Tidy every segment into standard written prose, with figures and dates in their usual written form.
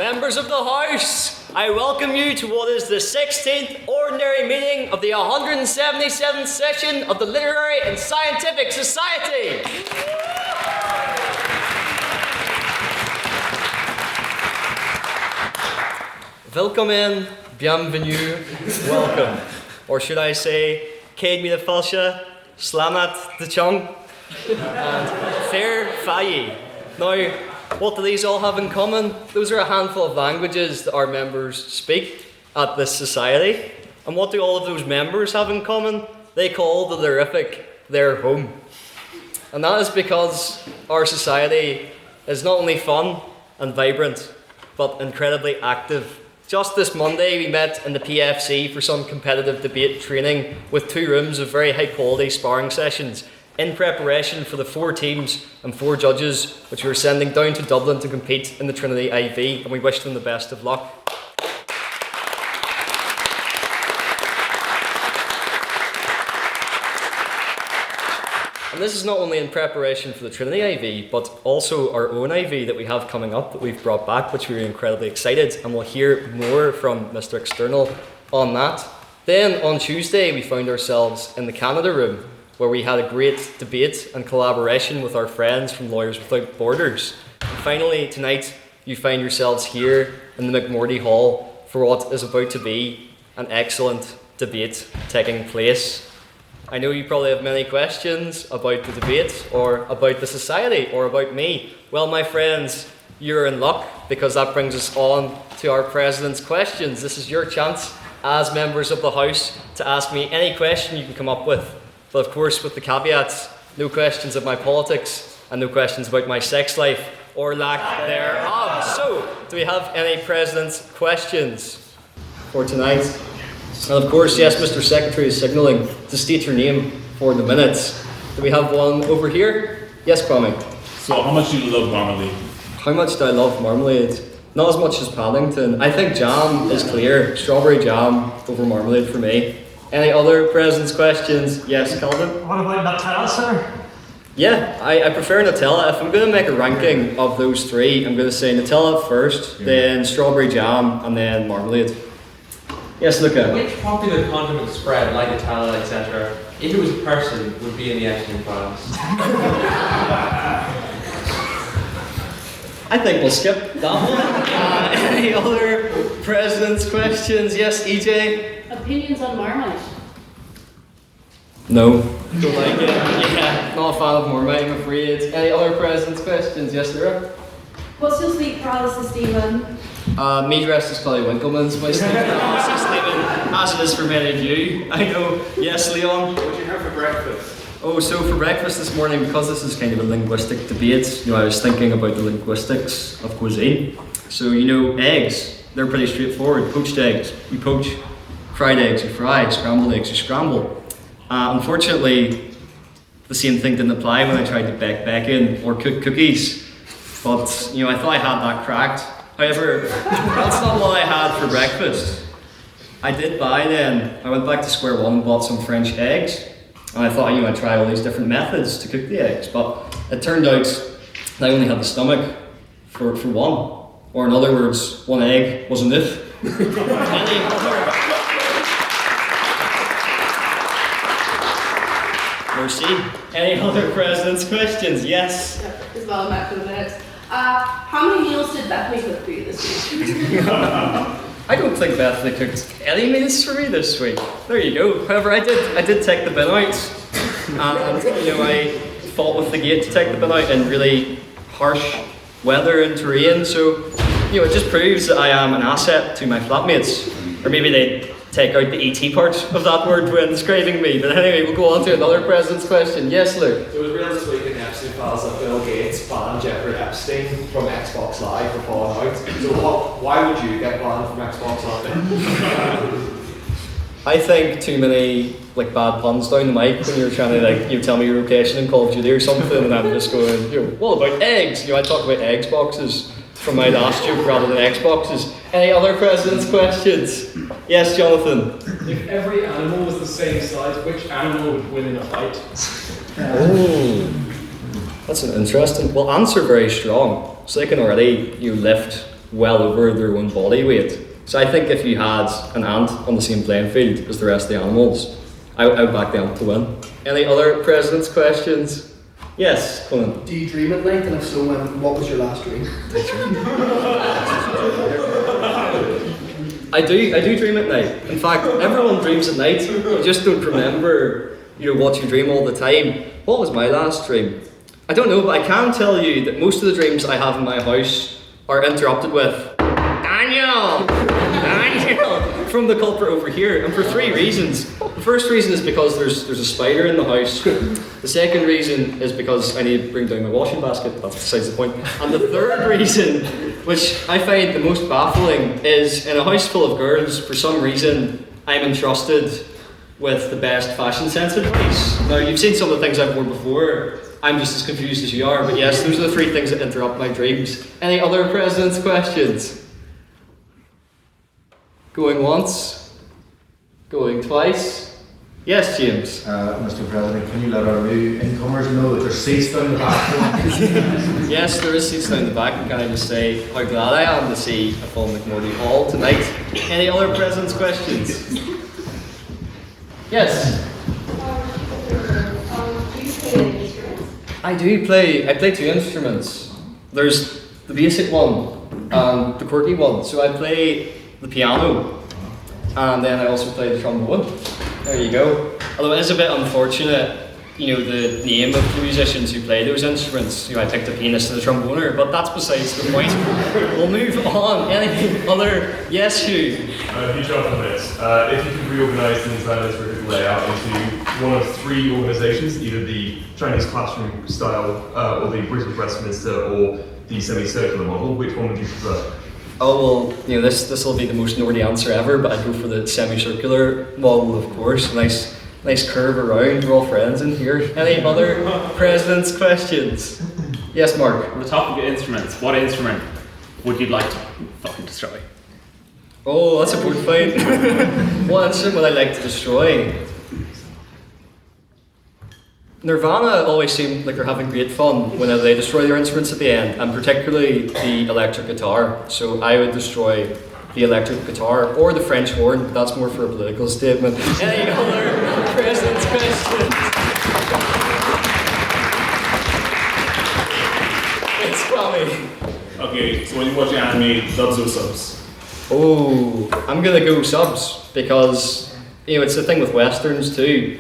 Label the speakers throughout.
Speaker 1: Members of the House, I welcome you to what is the 16th Ordinary Meeting of the 177th Session of the Literary and Scientific Society. Willkommen, bienvenue, welcome. Or should I say, Céad Míle Fáilte, Sláinte de Chong, and Fair Faye. Now, what do these all have in common? Those are a handful of languages that our members speak at this society. And what do all of those members have in common? They call the Lirific their home. And that is because our society is not only fun and vibrant, but incredibly active. Just this Monday, we met in the PFC for some competitive debate training with 2 rooms of very high quality sparring sessions in preparation for the 4 teams and 4 judges which we were sending down to Dublin to compete in the Trinity IV, and we wish them the best of luck. And this is not only in preparation for the Trinity IV, but also our own IV that we have coming up that we've brought back, which we're incredibly excited, and we'll hear more from Mr. External on that. Then on Tuesday, we found ourselves in the Canada room, where we had a great debate and collaboration with our friends from Lawyers Without Borders. And finally, tonight, you find yourselves here in the McMorty Hall for what is about to be an excellent debate taking place. I know you probably have many questions about the debate, or about the society, or about me. Well, my friends, you're in luck, because that brings us on to our President's questions. This is your chance, as members of the House, to ask me any question you can come up with. But of course, with the caveats, no questions of my politics, and no questions about my sex life, or lack thereof. So, do we have any President's questions for tonight? And of course, yes, Mr. Secretary is signalling to state your name for the minutes. Do we have one over here? Yes, Kwame.
Speaker 2: So, how much do you love marmalade?
Speaker 1: How much do I love marmalade? Not as much as Paddington. I think jam is clear. Strawberry jam over marmalade for me. Any other President's questions? Yes, Calvin?
Speaker 3: What about Nutella, sir?
Speaker 1: Yeah, I prefer Nutella. If I'm going to make a ranking of those 3, I'm going to say Nutella first, then strawberry jam, and then marmalade. Yes, Luca?
Speaker 4: Which popular condiment spread, like Nutella, etc., if it was a person, would be in the Epstein files?
Speaker 1: I think we'll skip that one. Any other President's questions? Yes, EJ?
Speaker 5: Opinions on Marmite?
Speaker 1: No. Don't like it. Yeah, not a fan of Marmite, I'm afraid. Any other President's questions? Yes, Lyra?
Speaker 5: What's your sleep paralysis, Stephen?
Speaker 1: Me dressed as Collie Winkleman's my sleep paralysis, Stephen, as it is for many of you. I know. Yes, Leon?
Speaker 6: What did you have for breakfast?
Speaker 1: Oh, so for breakfast this morning, because this is kind of a linguistic debate, I was thinking about the linguistics of cuisine. So, eggs, they're pretty straightforward. Poached eggs, you poach. Fried eggs, you fry. Scrambled eggs, you scramble. Unfortunately, the same thing didn't apply when I tried to bake bacon or cook cookies. But, I thought I had that cracked. However, that's not what I had for breakfast. I did buy then, I went back to square one and bought some French eggs. And I thought, I'd try all these different methods to cook the eggs. But it turned out that I only had the stomach for one. Or in other words, one egg was enough. Any other President's questions? Yes?
Speaker 5: As well, I'm back for the minutes. How many meals did Bethany cook for you this week?
Speaker 1: I don't think Bethany cooked any meals for me this week. There you go. However, I did take the bin out. And, I fought with the gate to take the bin out in really harsh weather and terrain. So, it just proves that I am an asset to my flatmates. Or maybe they take out the ET part of that word when describing me. But anyway, we'll go on to another President's question. Yes, Luke?
Speaker 6: It was real this week in the Epstein files that Bill Gates banned Jeffrey Epstein from Xbox Live for falling out. So why would you get banned from Xbox Live?
Speaker 1: I think too many bad puns down the mic when you're trying to tell me your location in Call of Duty or something, and I'm just going, what about eggs? I talk about eggs boxes from my last joke rather than Xboxes. Any other President's questions? Yes, Jonathan?
Speaker 7: If every animal was the same size, which animal would win in a fight?
Speaker 1: Oh, that's an interesting. Well, ants are very strong, so they can already lift well over their own body weight. So I think if you had an ant on the same playing field as the rest of the animals, I would back the ant to win. Any other president's questions? Yes, Colin.
Speaker 3: Do you dream at night, and if so, what was your last dream?
Speaker 1: I do dream at night. In fact, everyone dreams at night. You just don't remember, what you dream all the time. What was my last dream? I don't know, but I can tell you that most of the dreams I have in my house are interrupted with Daniel! From the culprit over here, and for 3 reasons. The first reason is because there's a spider in the house. The second reason is because I need to bring down my washing basket. That's besides the point. And the third reason, which I find the most baffling, is in a house full of girls, for some reason, I'm entrusted with the best fashion sense advice. Now, you've seen some of the things I've worn before. I'm just as confused as you are, but yes, those are the 3 things that interrupt my dreams. Any other president's questions? Going once? Going twice? Yes, James?
Speaker 8: Mr. President, can you let our new incomers know that there's seats down the back?
Speaker 1: Yes, there is seats down the back, and can I just say how glad I am to see a full McMurdy Hall tonight. Any other president's questions? Yes? I play 2 instruments. There's the basic one and the quirky one. So I play the piano, and then I also play the trombone. There you go. Although it is a bit unfortunate, the name of the musicians who play those instruments. I picked a pianist and a tromboner, but that's besides the point. We'll move on. Any other? Yes, Hugh?
Speaker 9: Huge job on this. If you could reorganise the entire liturgical layout into one of 3 organisations, either the Chinese classroom style, or the British Westminster, or the semicircular model, which one would you prefer?
Speaker 1: Oh well, this will be the most nerdy answer ever, but I'd go for the semicircular model, of course. Nice curve around. We're all friends in here. Any other president's questions? Yes, Mark.
Speaker 2: On the topic of instruments, what instrument would you like to fucking destroy?
Speaker 1: Oh, that's a good fight. What instrument would I like to destroy? Nirvana always seem like they're having great fun whenever they destroy their instruments at the end, and particularly the electric guitar. So I would destroy the electric guitar or the French horn, but that's more for a political statement. Any other president's questions? It's Kwame.
Speaker 2: Okay, so when you watch anime, subs or subs?
Speaker 1: Oh, I'm gonna go subs because it's the thing with westerns too.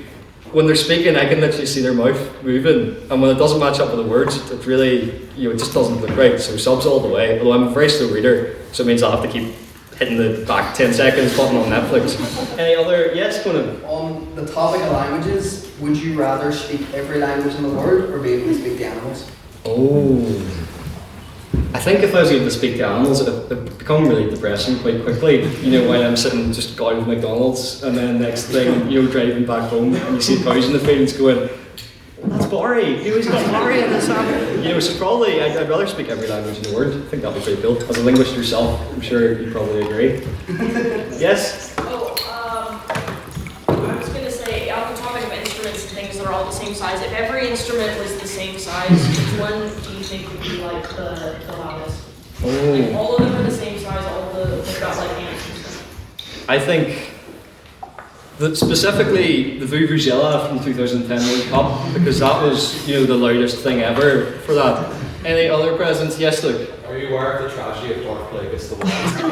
Speaker 1: When they're speaking, I can literally see their mouth moving, and when it doesn't match up with the words, it really, it just doesn't look right. So subs all the way. Although I'm a very slow reader, so it means I'll have to keep hitting the back 10 seconds button on Netflix. Any other? Yes, Conan.
Speaker 3: On the topic of languages, would you rather speak every language in the world or be able to speak the animals?
Speaker 1: Oh. I think if I was able to speak to animals, it'd become really depressing quite quickly. While I'm sitting just going with McDonald's, and then next thing, driving back home, and you see cows in the fields going, that's Barry, who's got Barry in this app? So probably, I'd rather speak every language in the world. I think that'd be pretty cool. As a linguist yourself, I'm sure you'd probably agree. Yes?
Speaker 10: I was going to say, on the topic of instruments and things that are all the same size, if every instrument was the same size, which one do you think would be like the loudest? Like all of them are the same size, they've got like amps and stuff.
Speaker 1: I think that specifically the Vuvuzela from the 2010 World Cup, because that was, the loudest thing ever for that. Any other presents? Yes, Luke?
Speaker 6: Are you aware of the tragedy of Darth Plagueis the Wise?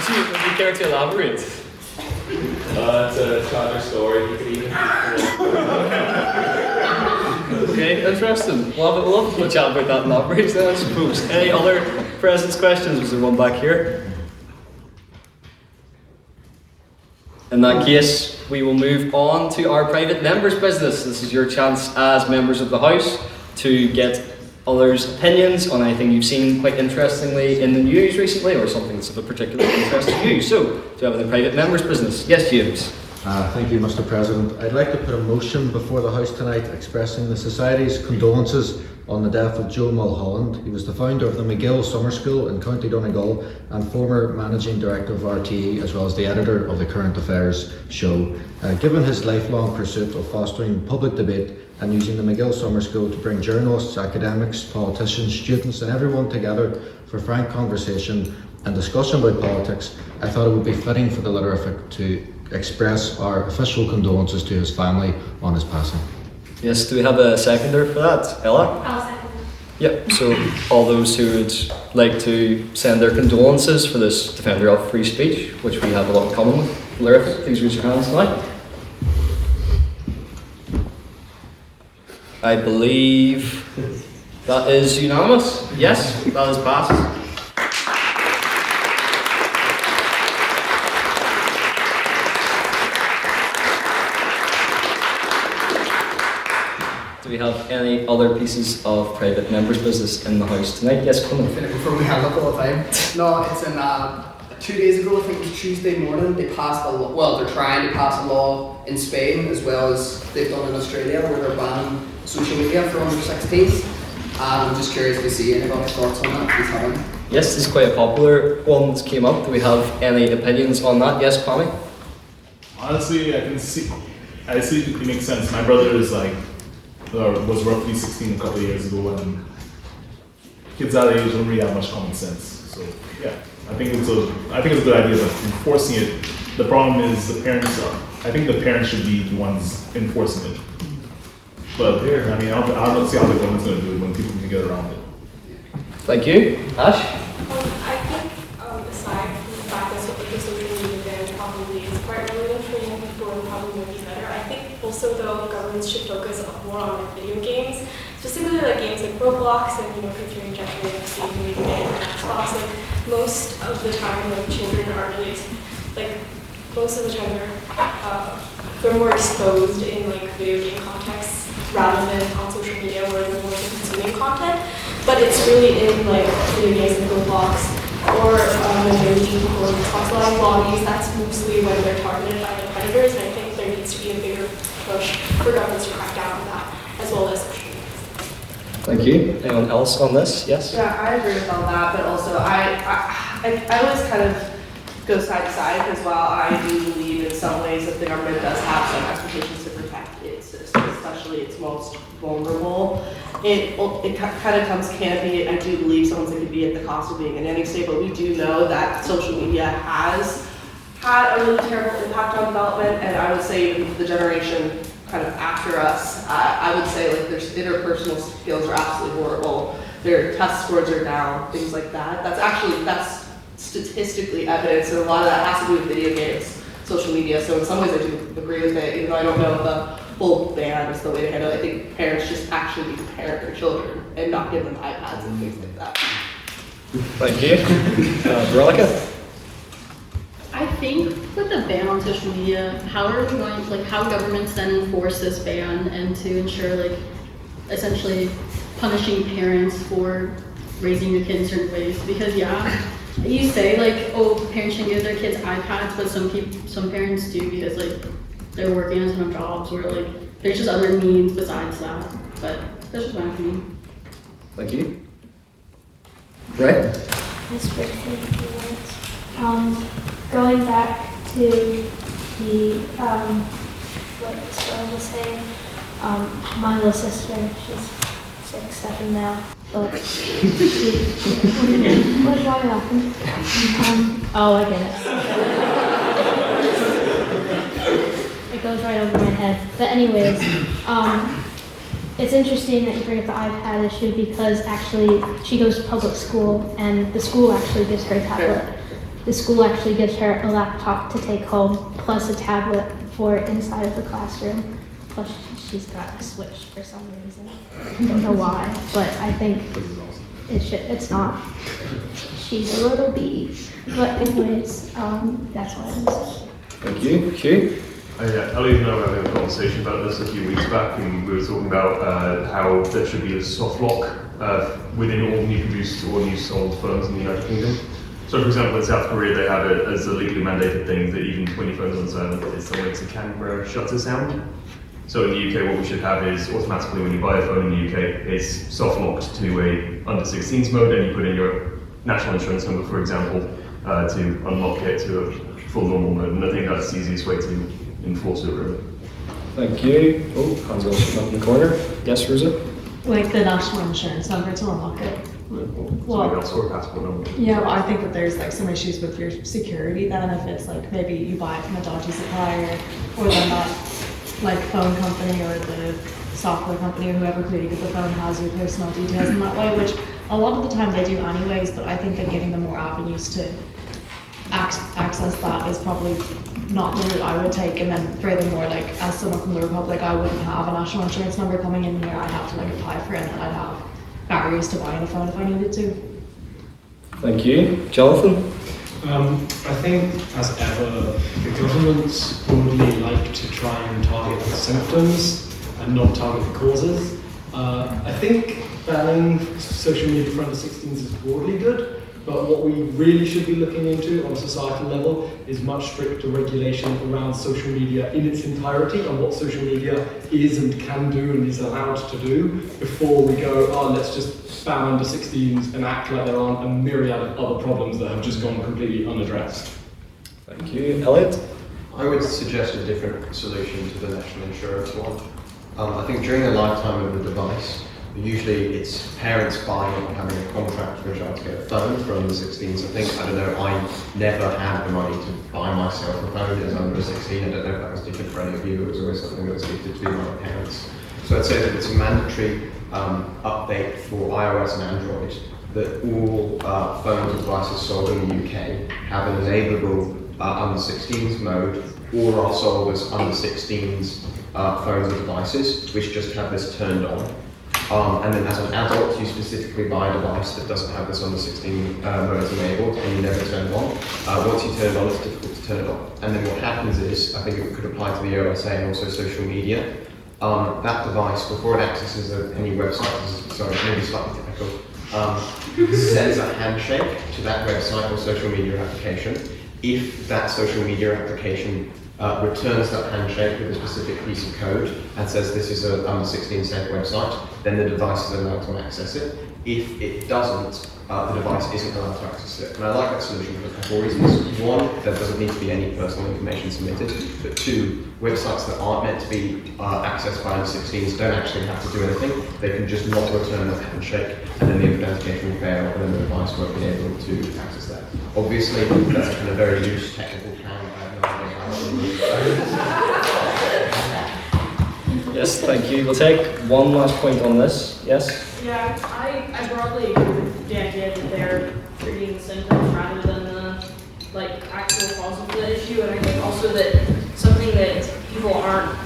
Speaker 1: Would you care to elaborate?
Speaker 6: It's a tragic story. You could even.
Speaker 1: Okay, interesting. We'll have a chat about that in elaborate then, I suppose. Any other presents questions? Was there one back here? In that case, we will move on to our private members' business. This is your chance as members of the House to get others' opinions on anything you've seen quite interestingly in the news recently, or something that's of a particular interest to you. So, do you have any private members' business? Yes, James.
Speaker 8: Thank you, Mr. President. I'd like to put a motion before the House tonight expressing the Society's condolences on the death of Joe Mulholland. He was the founder of the McGill Summer School in County Donegal and former managing director of RTE, as well as the editor of the Current Affairs show. Given his lifelong pursuit of fostering public debate and using the McGill Summer School to bring journalists, academics, politicians, students and everyone together for frank conversation and discussion about politics, I thought it would be fitting for the Literific to express our official condolences to his family on his passing.
Speaker 1: Yes, do we have a seconder for that? Ella?
Speaker 5: I'll second that.
Speaker 1: Yep, so all those who would like to send their condolences for this defender of free speech, which we have a lot in common with Literific, please raise your hands now. I believe that is unanimous. Yes, that is passed. Do we have any other pieces of private members' business in the House tonight? Yes, Conleth.
Speaker 3: Before we hand up all the time. No, it's in 2 days ago, I think it was Tuesday morning, they passed a law, well, they're trying to pass a law in Spain as well as they've done in Australia where they're banning social media for under 16s. I'm just curious to see anybody's thoughts on that, please have any.
Speaker 1: Yes, this is quite a popular one that came up. Do we have any opinions on that? Yes, Kwame?
Speaker 11: Honestly, I see it makes sense. My brother is was roughly 16 a couple of years ago, and kids that age don't really have much common sense. So yeah, I think it's a good idea, but enforcing it, the problem is the parents I think the parents should be the ones enforcing it. But I mean, I don't see how the government's going to do it when people can get around it.
Speaker 1: Thank you. Ash?
Speaker 10: I think, aside from the fact that the social media ban probably is quite relevant for young people and probably will be better, I think also though governments should focus more on video games, specifically games like Roblox and featuring gender identity and Xbox. Most of the time, children are really most of the time they're more exposed in video game contexts rather than on social media where they're more consuming content. But it's really in video games like Roblox or when they're using people in Xbox Live lobbies, that's mostly when they're targeted by the predators, and I think there needs to be a bigger push for governments to crack down on that, as well as social media.
Speaker 1: Thank you. Anyone else on this? Yes?
Speaker 5: Yeah, I agree with all that, but also I always kind of go side to side because while I do believe in some ways that the government does have some expectations to protect its citizens, especially its most vulnerable, it kind of comes canopy. I do believe some things could be at the cost of being a nanny state, but we do know that social media has had a really terrible impact on development, and I would say even the generation kind of after us, I would say their interpersonal skills are absolutely horrible. Their test scores are down, things like that. That's statistically evidence, and a lot of that has to do with video games, social media. So in some ways I do agree with it, even though I don't know if the full ban is the way to handle it. I think parents just actually need to parent their children and not give them iPads and things like that.
Speaker 1: Thank you. Veronica?
Speaker 12: I think with the ban on social media, how are we going, how governments then enforce this ban and to ensure essentially punishing parents for raising their kids in certain ways? Because you say parents shouldn't give their kids iPads, but some parents do because they're working on some jobs where there's just other means besides that. But that's just my opinion.
Speaker 1: Thank you. Right?
Speaker 13: This going back to the what I was saying, my little sister, she's 6, 7 now. But why are you laughing? Oh, I get it. It goes right over my head. But anyways, it's interesting that you bring up the iPad issue because actually she goes to public school and the school actually gives her a tablet. The school actually gives her a laptop to take home plus a tablet for inside of the classroom. Plus she's got a Switch for some reason. I don't know why, but I think it's not. She's a little bee. But anyways, that's what I was.
Speaker 1: Thank you. Q?
Speaker 9: Ollie and I were having a conversation about this a few weeks back, and we were talking about how there should be a soft lock within all new produced or new sold phones in the United Kingdom. So, for example, in South Korea, they have it as a legally mandated thing that even when your phone's on silent, it still makes a camera shutter sound. So in the UK, what we should have is automatically when you buy a phone in the UK, it's soft locked to a under 16s mode, and you put in your national insurance number, for example, to unlock it to a full normal mode. And I think that's the easiest way to enforce it, really.
Speaker 1: Thank you. Oh, hands up in the corner. Yes, Rosa?
Speaker 14: Like the national insurance number to unlock it.
Speaker 9: Well, also a passport number.
Speaker 14: Yeah, well, I think that there's like some issues with your security then if it's like maybe you buy it from a dodgy supplier, or then that like phone company or the software company or whoever created the phone has your personal details in that way, which a lot of the time they do anyways, but I think that giving them more avenues to access that is probably not the route I would take. And then furthermore, like as someone from the Republic, I wouldn't have a national insurance number coming in here. I'd have to like apply for it, and I'd have barriers to buying a phone if I needed to.
Speaker 1: Thank you. Jonathan?
Speaker 7: I think, as ever, the governments only like to try and target the symptoms and not target the causes. I think banning social media for under 16s is broadly good, but what we really should be looking into on a societal level is much stricter regulation around social media in its entirety and what social media is and can do and is allowed to do before we go, oh, let's just ban under 16s and act like there aren't a myriad of other problems that have just gone completely unaddressed.
Speaker 1: Thank you. Elliot?
Speaker 15: I would suggest a different solution to the national insurance one. I think during the lifetime of the device, usually it's parents buying or having a contract with a child to get a phone from the 16s. I never had the money to buy myself a phone as under 16. I don't know if that was different for any of you. It was always something that was gifted to my parents. So I'd say that it's a mandatory update for iOS and Android that all phones and devices sold in the UK have an enableable under 16s mode, or are sold as under 16s phones and devices, which just have this turned on. And then as an adult, you specifically buy a device that doesn't have this under 16 mode enabled, and you never turn it on. Once you turn it on, it's difficult to turn it on. And then what happens is, I think it could apply to the OSA and also social media. That device, before it accesses any website, sorry, maybe slightly technical, sends a handshake to that website or social media application. If that social media application returns that handshake with a specific piece of code and says this is an under 16 safe website, then the device is allowed to access it. If it doesn't, the device isn't allowed to access it. And I like that solution for a couple of reasons. One, there doesn't need to be any personal information submitted. But two, websites that aren't meant to be accessed by under 16s don't actually have to do anything. They can just not return that handshake, and then the authentication will fail, and then the device won't be able to access that. Obviously, that's a kind of very loose technical plan.
Speaker 1: Yes, thank you. We'll take one last point on this. Yes?
Speaker 10: Yeah, I broadly agree with the idea that they're treating the symptoms rather than the actual cause of the issue, and I think also that something that people aren't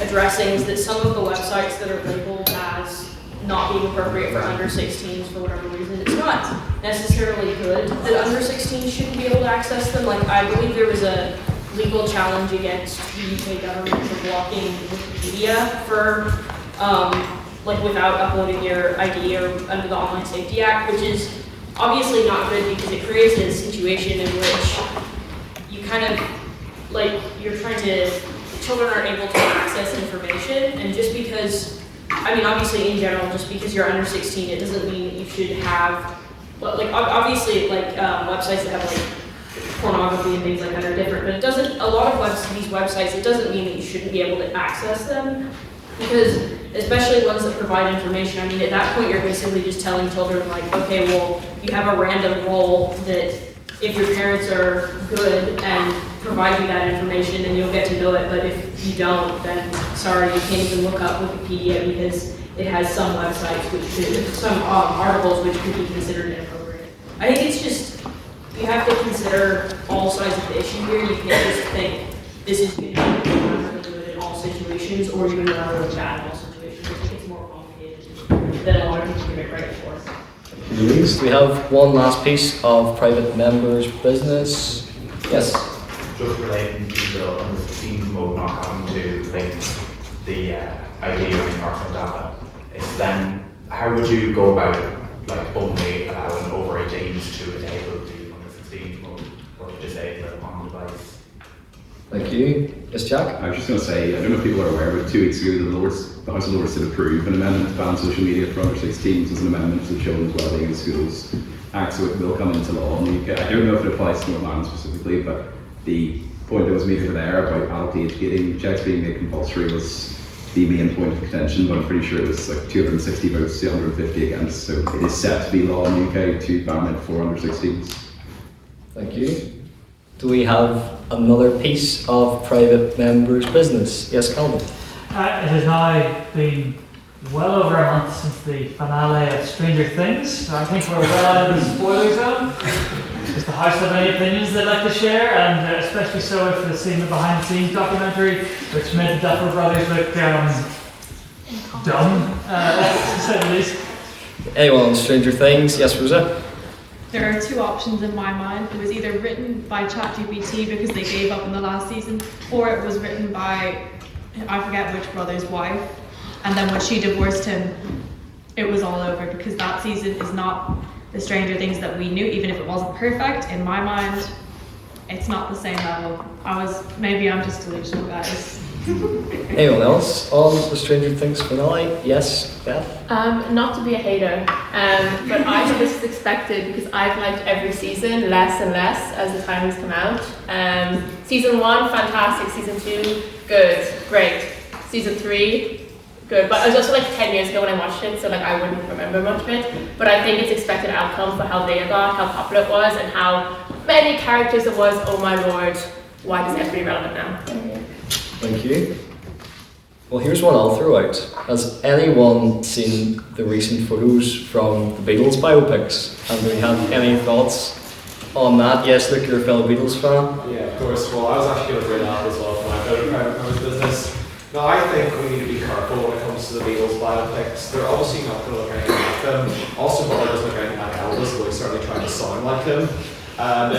Speaker 10: addressing is that some of the websites that are labeled as not being appropriate for under 16s for whatever reason, it's not necessarily good that under 16s shouldn't be able to access them. Like, I believe there was a legal challenge against the UK government for blocking Wikipedia for without uploading your ID or under the Online Safety Act, which is obviously not good because it creates a situation in which you kind of children aren't able to access information, and just because, obviously in general, just because you're under 16, it doesn't mean that you should have, obviously websites that have pornography and things like that are different, but it doesn't, a lot of these websites, it doesn't mean that you shouldn't be able to access them, because especially ones that provide information, at that point you're basically just telling children okay, well, you have a random role that if your parents are good and provide you that information, then you'll get to know it, but if you don't, then sorry, you can't even look up Wikipedia because it has some websites some articles which could be considered inappropriate. I think it's just, you have to consider all sides of the issue here. You can't just think this is good, I'm going to do it in all situations, or you're going to really bad in all situations. I think it's more complicated than a lot of people give it credit for.
Speaker 1: Louise, we have one last piece of private members' business. Yes?
Speaker 16: Just relating to the under 16 mode not having to link the ID or any personal data, it's then how would you go about only allowing over 18s to enable the under 16 mode or to disable it on the device?
Speaker 1: Thank you. Yes, Jack?
Speaker 17: I was just going to say, I don't know if people are aware, but 2 weeks ago the House of Lords did approve an amendment to ban social media for under 16s as an amendment to the Children's Wellbeing in Schools Act, so it will come into law in the UK. I don't know if it applies to Northern Ireland specifically, but the point that was made over there about adult age gating checks being made compulsory was the main point of contention, but I'm pretty sure it was like 260 votes to 150 against, so it is set to be law in the UK to ban it for under 16s.
Speaker 1: Thank you. Do we have another piece of private members' business? Yes, Calvin.
Speaker 18: It has now been well over a month since the finale of Stranger Things, so I think we're well out of the spoiler zone. Does the House have any opinions they'd like to share, and especially so if they've seen the behind-the-scenes documentary, which made the Duffer Brothers look dumb, to say the least.
Speaker 1: Anyone on Stranger Things? Yes, Rosa?
Speaker 14: There are two options in my mind. It was either written by ChatGPT because they gave up in the last season, or it was written by, I forget which brother's wife, and then when she divorced him, it was all over, because that season is not the Stranger Things that we knew. Even if it wasn't perfect, in my mind, it's not the same level. Maybe I'm just delusional, guys.
Speaker 1: Anyone else on the Stranger Things finale? Yes, Beth?
Speaker 19: Not to be a hater, but I think this is expected because I've liked every season less and less as the time has come out. Season 1, fantastic. Season 2, good, great. Season 3, good. But it was also like 10 years ago when I watched it, so like I wouldn't remember much of it. But I think it's expected outcome for how they got, how popular it was, and how many characters it was. Oh my lord, why does it have to be relevant now?
Speaker 1: Thank you. Well, here's one I'll throw out. Has anyone seen the recent photos from the Beatles biopics? And do we have any thoughts on that? Yes, Luke, you're a fellow Beatles fan.
Speaker 6: Yeah, of course. Well, I was actually going to bring that up as well for my private members business. Now, I think we need to be careful when it comes to the Beatles biopics. They're obviously not going to look anything like them. Also, Ollie doesn't look anything like Elvis, but he's certainly trying to sound like him. And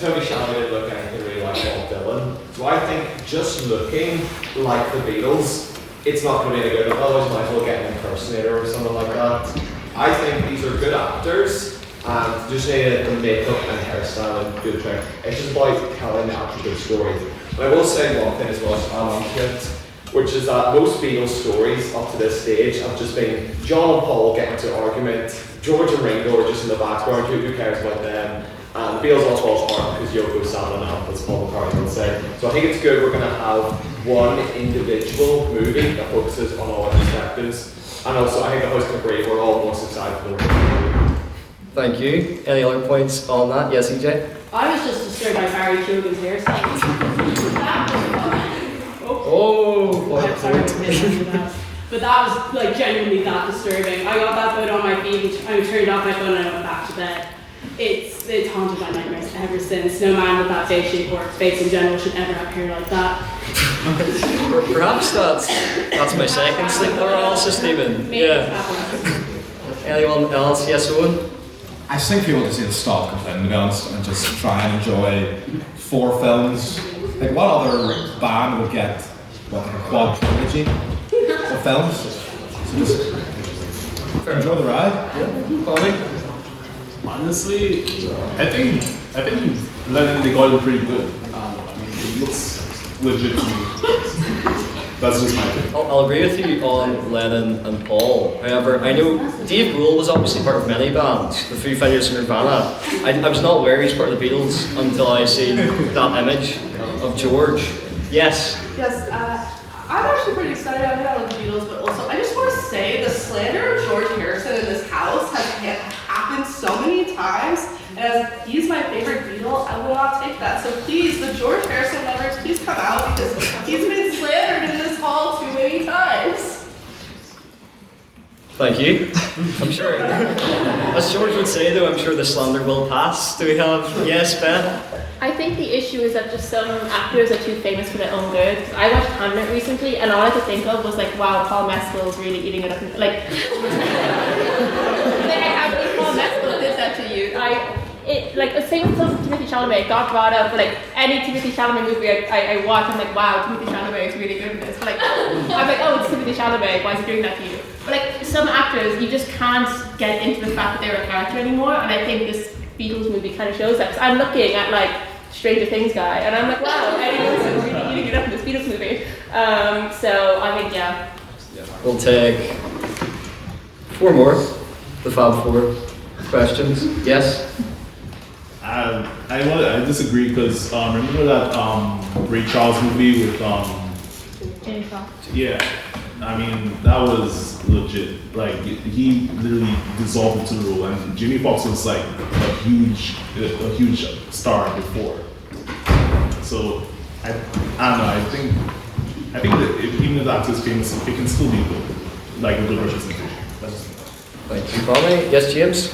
Speaker 6: Tony Shalhoub didn't look anything really like Bob Dylan. So I think just looking like the Beatles, it's not going to be any good. Otherwise, you might as well get an impersonator or something like that. I think these are good actors, and just need the makeup and hairstyle and good trick. It's just about telling the actual good story. But I will say one thing as well, which is that most Beatles stories up to this stage have just been John and Paul getting into an argument, George and Ringo are just in the background, who cares about them? And the Beatles all falls apart because Yoko's sad enough, as Paul McCartney would say. So I think it's good we're going to have one individual movie that focuses on all our perspectives. And also, I think the host can agree, we're all most excited for the
Speaker 1: Thank you. Any other points on that? Yes, EJ?
Speaker 5: I was just disturbed by Barry Keoghan's hairstyle. That was fun.
Speaker 1: Oh,
Speaker 5: I'm sorry to miss that. But that was like genuinely that disturbing. I got that photo on my feed, I turned off my phone and I went back to bed. It's haunted my nightmares ever since. No man with that face shape or face in general should ever have hair like that.
Speaker 1: Perhaps that's my second sleep paralysis, even. Yeah. Anyone else? Yes, Owen?
Speaker 20: I just think people just need to stop complaining, to be honest, and just try and enjoy 4 films. Like, what other band would get like a quad trilogy of films? So just enjoy the ride.
Speaker 1: Yeah. Kwame?
Speaker 11: Honestly, I think Lynam, they got it pretty good. It looks legit to me. That's just my take.
Speaker 1: I'll agree with you on Lennon and Paul. However, I know Dave Grohl was obviously part of many bands, the Foo Fighters and Nirvana. I was not aware he was part of the Beatles until I seen that image of George. Yes?
Speaker 5: Yes, I'm actually pretty excited. I mean, I love the Beatles, but also I just want to say the slander of George Harrison in this house has happened so many times. And as he's my favorite Beatle, I will not take that. So please, the George Harrison lovers, please come out because he's been slandered in this hall too many times.
Speaker 1: Thank you. I'm sure, as George would say though, I'm sure the slander will pass. Do we have, yes, Beth?
Speaker 19: I think the issue is that just some actors are too famous for their own good. I watched Hamlet recently, and all I could think of was like, wow, Paul Mescal's really eating it up. Like Paul Mescal did that to you. Same with Timothy Chalamet. Got brought up like any Timothy Chalamet movie I watch. I'm like, wow, Timothy Chalamet is really good in this. But, I'm like, oh, it's Timothy Chalamet. Why is he doing that to you? But like some actors, you just can't get into the fact that they're a character anymore. And I think this Beatles movie kind of shows that. Because I'm looking at like Stranger Things guy, and I'm like, wow, anyone's really eating it up in this Beatles So I think, yeah.
Speaker 1: We'll take 4 more. The Fab 4 questions. Yes?
Speaker 11: I disagree because remember that Ray Charles movie with
Speaker 13: Jamie Foxx.
Speaker 11: yeah, I mean that was legit. Like he literally dissolved into the role, and Jamie Foxx was like a huge star before. So I don't know. I think that even if the actor is famous, it can still be good, like a good representation.
Speaker 1: Thank you, Kwame. Yes, James?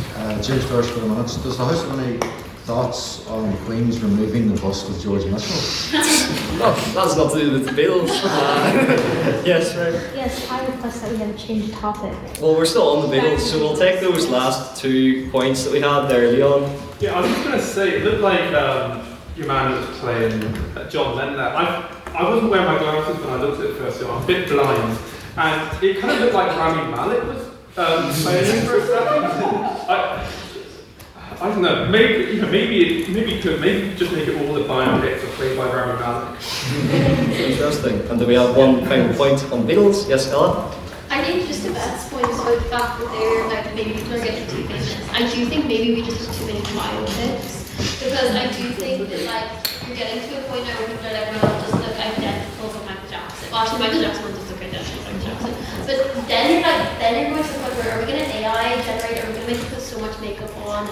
Speaker 8: James first for a minute. Does the House have any thoughts on the Queen's removing the bust of George Nicholl?
Speaker 1: No, that's not to do with the Beatles. Yes, right.
Speaker 13: Yes, I request that we have a change topic.
Speaker 1: Well, we're still on the Beatles, so we'll take those last 2 points that we had there early on.
Speaker 21: Yeah, I was just going to say, it looked like your man was playing John Lennon. I wasn't wearing my glasses when I looked at it first, so I'm a bit blind. And it kind of looked like Rami Malek was playing for a second. I don't know. Maybe just make it all the biopics are played by Rami Malek.
Speaker 1: Interesting. And do we have one final point on Beatles? Yes, Ella?
Speaker 12: I think just to Beth's point about the fact that they're like maybe people are getting too famous. I do think maybe we just have too many biopics because I do think that like you're getting to a point now where people are like, well, just look identical to Michael Jackson. Well, actually, Michael Jackson will just look identical to Michael Jackson. But then you're going to the point where are we going to AI generate? Are we going to make you put so much makeup on?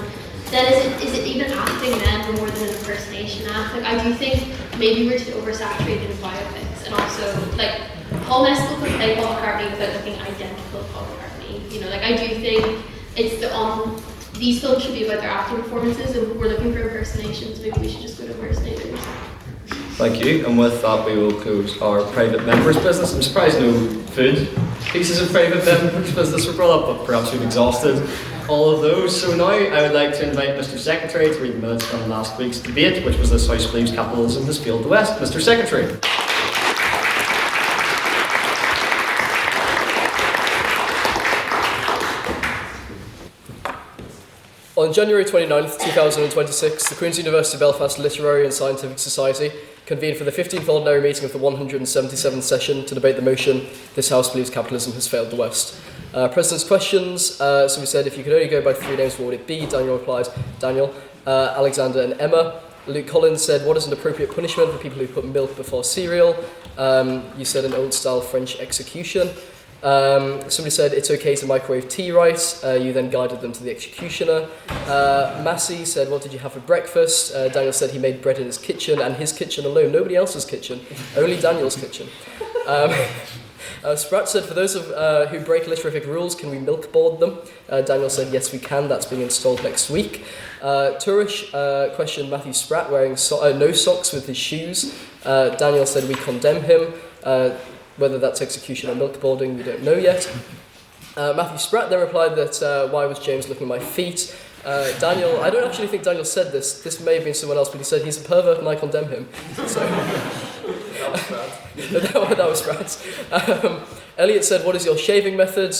Speaker 12: Then is it even acting then more than an impersonation act? Like I do think maybe we're too oversaturated in biopics, and also like Paul Mescal could play Paul McCartney without looking identical to Paul McCartney. You know, like I do think it's these films should be about their acting performances, and we're looking for impersonations. Maybe we should just go to impersonators.
Speaker 1: Thank you. And with that, we will close our private members' business. I'm surprised no food pieces of private members' business were brought up, but perhaps we've exhausted all of those. So now I would like to invite Mr. Secretary to read the minutes from last week's debate, which was this House believes capitalism has failed the West. Mr. Secretary.
Speaker 22: On January 29th, 2026, the Queen's University Belfast Literary and Scientific Society convened for the 15th ordinary meeting of the 177th session to debate the motion, "This House believes capitalism has failed the West." President's questions, so we said if you could only go by 3 names, what would it be? Daniel replied, Daniel, Alexander and Emma. Luke Collins said, what is an appropriate punishment for people who put milk before cereal? You said an old-style French execution. Somebody said it's okay to microwave tea rice. You then guided them to the executioner. Massey said, what did you have for breakfast? Daniel said he made bread in his kitchen, and his kitchen alone, nobody else's kitchen, only Daniel's kitchen. Spratt said, for those who break literafic rules, can we milkboard them? Daniel said, yes, we can. That's being installed next week. Turish questioned Matthew Spratt wearing no socks with his shoes. Daniel said, we condemn him. Whether that's execution or milkboarding, we don't know yet. Matthew Spratt then replied that, why was James looking at my feet? Daniel, I don't actually think Daniel said this. This may have been someone else, but he said he's a pervert and I condemn him. So, that was Spratt. Elliot said, what is your shaving method?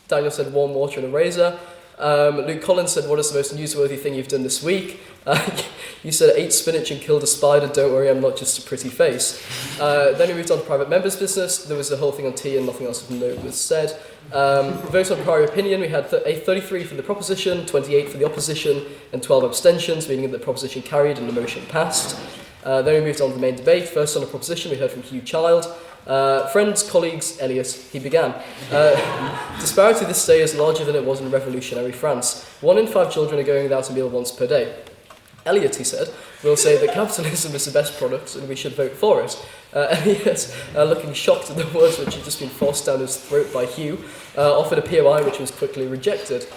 Speaker 22: Daniel said, warm water and a razor. Luke Collins said, what is the most newsworthy thing you've done this week? You said, ate spinach and killed a spider. Don't worry, I'm not just a pretty face. Then we moved on to private members' business. There was a whole thing on tea and nothing else of note was said. Votes on prior opinion, we had 33 for the proposition, 28 for the opposition, and 12 abstentions, meaning that the proposition carried and the motion passed. Then we moved on to the main debate. First on the proposition, we heard from Hugh Child. Friends, colleagues, Eliot, he began. Disparity this day is larger than it was in revolutionary France. 1 in 5 children are going without a meal once per day. Eliot, he said, will say that capitalism is the best product and we should vote for it. Eliot, looking shocked at the words which had just been forced down his throat by Hugh, offered a POI which was quickly rejected.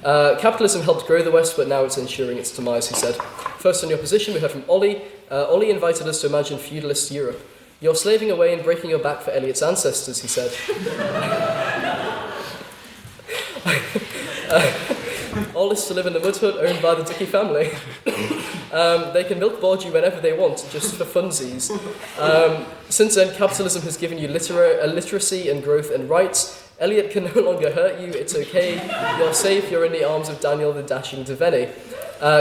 Speaker 22: Capitalism helped grow the West, but now it's ensuring its demise, he said. First on the opposition, we heard from Ollie. Ollie invited us to imagine feudalist Europe. You're slaving away and breaking your back for Eliot's ancestors, he said. All is to live in a mud hut owned by the Dickey family. They can milkboard you whenever they want, just for funsies. Since then, capitalism has given you literacy and growth and rights. Eliot can no longer hurt you, it's okay. You're safe, you're in the arms of Daniel the dashing Devaney.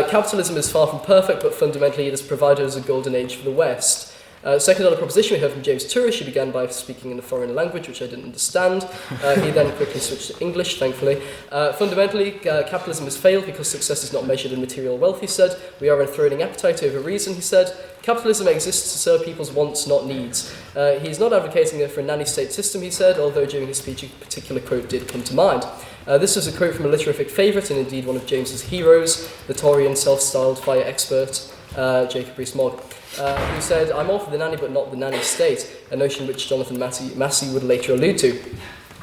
Speaker 22: Capitalism is far from perfect, but fundamentally it has provided us a golden age for the West. Second on the proposition, we heard from James Turish. He began by speaking in a foreign language, which I didn't understand. He then quickly switched to English, thankfully. Fundamentally, capitalism has failed because success is not measured in material wealth, he said. We are enthroning appetite over reason, he said. Capitalism exists to serve people's wants, not needs. He's not advocating for a nanny state system, he said, although during his speech a particular quote did come to mind. This was a quote from a literarific favourite and indeed one of James's heroes, the Tory and self-styled fire expert, Jacob Rees-Mogg, who said, "I'm all for the nanny but not the nanny state," a notion which Jonathan Massey would later allude to.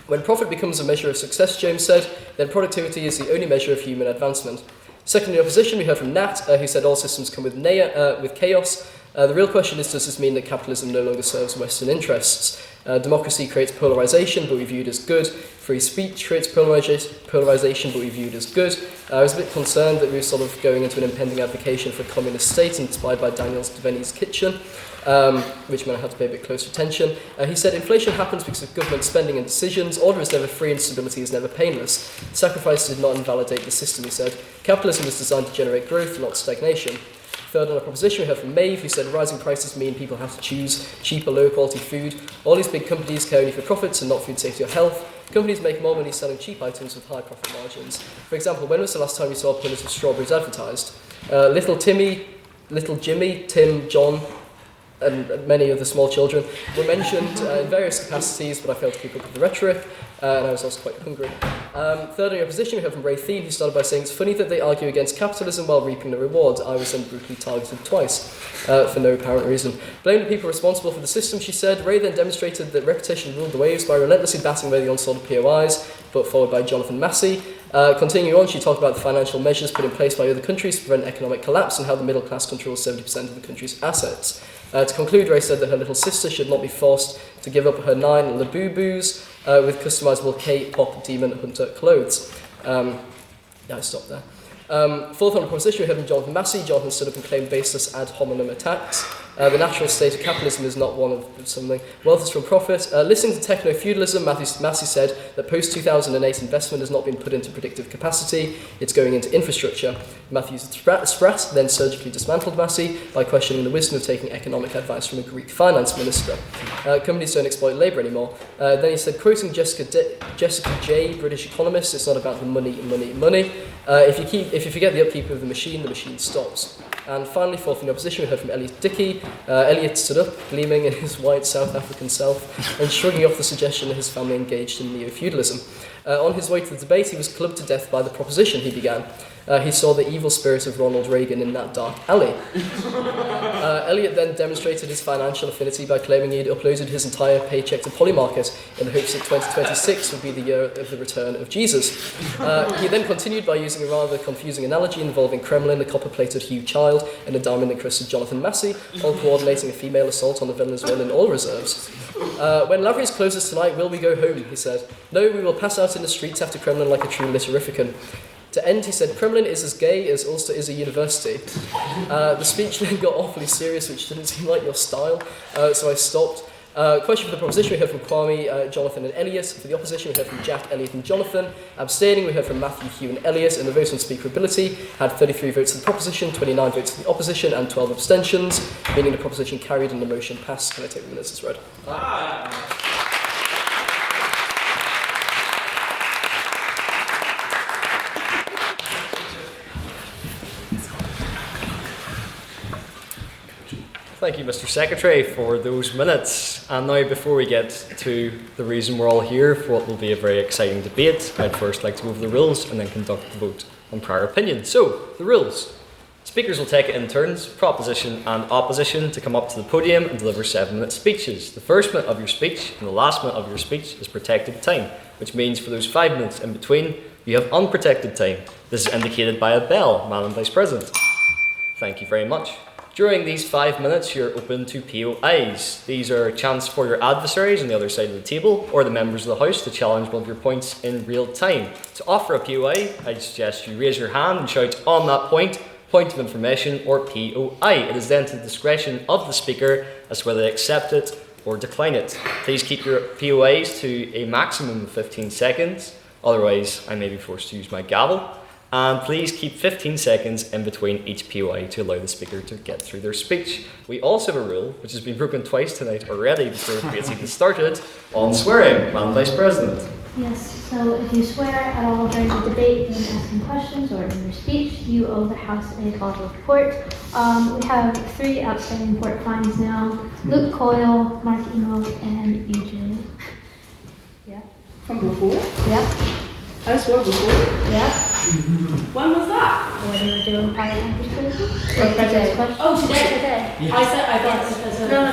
Speaker 22: When profit becomes a measure of success, James said, then productivity is the only measure of human advancement. Second in the opposition, we heard from Nat, who said all systems come with chaos. The real question is, does this mean that capitalism no longer serves Western interests? Democracy creates polarisation, but we view it as good. Free speech creates polarisation, but we view it as good. I was a bit concerned that we were sort of going into an impending advocation for a communist state inspired by Daniel Devaney's Kitchen, which meant I had to pay a bit closer attention. He said, inflation happens because of government spending and decisions. Order is never free and stability is never painless. Sacrifice did not invalidate the system, he said. Capitalism is designed to generate growth, not stagnation. Third on the proposition, we heard from Maeve, who said rising prices mean people have to choose cheaper, low-quality food. All these big companies care only for profits and not food safety or health. Companies make more money selling cheap items with high profit margins. For example, when was the last time you saw a punnet of strawberries advertised? Little Jimmy, Tim, John, and many other small children were mentioned in various capacities, but I failed to keep up with the rhetoric, and I was also quite hungry. Third in the opposition, we heard from Ray Thien, who started by saying, it's funny that they argue against capitalism while reaping the rewards. I was then brutally targeted twice, for no apparent reason. Blame the people responsible for the system, she said. Ray then demonstrated that repetition ruled the waves by relentlessly batting away the onslaught of POIs, but followed by Jonathan Massey. Continuing on, she talked about the financial measures put in place by other countries to prevent economic collapse and how the middle class controls 70% of the country's assets. To conclude, Ray said that her little sister should not be forced to give up her 9 Labubu's with customisable K-pop demon hunter clothes. I stopped there. Fourth on the proposition, we heard from Jonathan Massey. Jonathan stood up and claimed baseless ad hominem attacks. The natural state of capitalism is not one of something. Wealth is from profit. Listening to techno-feudalism, Massey said that post-2008 investment has not been put into predictive capacity, it's going into infrastructure. Matthew Spratt then surgically dismantled Massey by questioning the wisdom of taking economic advice from a Greek finance minister. Companies don't exploit labour anymore. Then he said, quoting Jessica J, British economist, it's not about the money. If you forget the upkeep of the machine stops. And finally, fourth in the opposition, we heard from Elliot Dickey. Elliot stood up, gleaming in his white South African self, and shrugging off the suggestion that his family engaged in neo-feudalism. On his way to the debate, he was clubbed to death by the proposition, he began. He saw the evil spirit of Ronald Reagan in that dark alley. Elliot then demonstrated his financial affinity by claiming he had uploaded his entire paycheck to Polymarket in the hopes that 2026 would be the year of the return of Jesus. He then continued by using a rather confusing analogy involving Kremlin, a copper-plated Hugh Child, and a diamond-encrusted Jonathan Massey, all coordinating a female assault on the Venezuelan oil reserves. When Lavrius closes tonight, will we go home, he said. No, we will pass out in the streets after Kremlin like a true literarifican. To end, he said, Kremlin is as gay as Ulster is a university. The speech then got awfully serious, which didn't seem like your style, so I stopped. Question for the proposition, we heard from Kwame, Jonathan and Elliot. For the opposition, we heard from Jack, Elliot and Jonathan. Abstaining, we heard from Matthew, Hugh and Elliot. And the vote on speakerability had 33 votes for the proposition, 29 votes for the opposition and 12 abstentions, meaning the proposition carried and the motion passed. Can I take the minutes as read?
Speaker 1: Thank you, Mr. Secretary, for those minutes. And now, before we get to the reason we're all here for what will be a very exciting debate, I'd first like to go over the rules and then conduct the vote on prior opinion. So, the rules. Speakers will take it in turns, proposition and opposition, to come up to the podium and deliver 7-minute speeches. The first minute of your speech and the last minute of your speech is protected time, which means for those 5 minutes in between, you have unprotected time. This is indicated by a bell, Madam Vice President. Thank you very much. During these 5 minutes, you're open to POIs. These are a chance for your adversaries on the other side of the table or the members of the House to challenge one of your points in real time. To offer a POI, I suggest you raise your hand and shout on that point of information or POI. It is then to the discretion of the speaker as to whether they accept it or decline it. Please keep your POIs to a maximum of 15 seconds, otherwise I may be forced to use my gavel. And please keep 15 seconds in between each POI to allow the speaker to get through their speech. We also have a rule, which has been broken twice tonight already before the debate's even started, on swearing. Madam Vice President.
Speaker 13: Yes, so if you swear at all during the debate, when asking questions or in your speech, you owe the House a bottle of port. We have 3 outstanding port fines now. Luke Coyle, Mark Emmo, and Eaton. Yeah.
Speaker 5: From before?
Speaker 13: Yeah.
Speaker 5: I swore before?
Speaker 13: Yeah.
Speaker 5: When was that?
Speaker 13: When we were doing private language quizzes?
Speaker 5: Today.
Speaker 13: Oh, today.
Speaker 5: I said I thought because of
Speaker 13: No,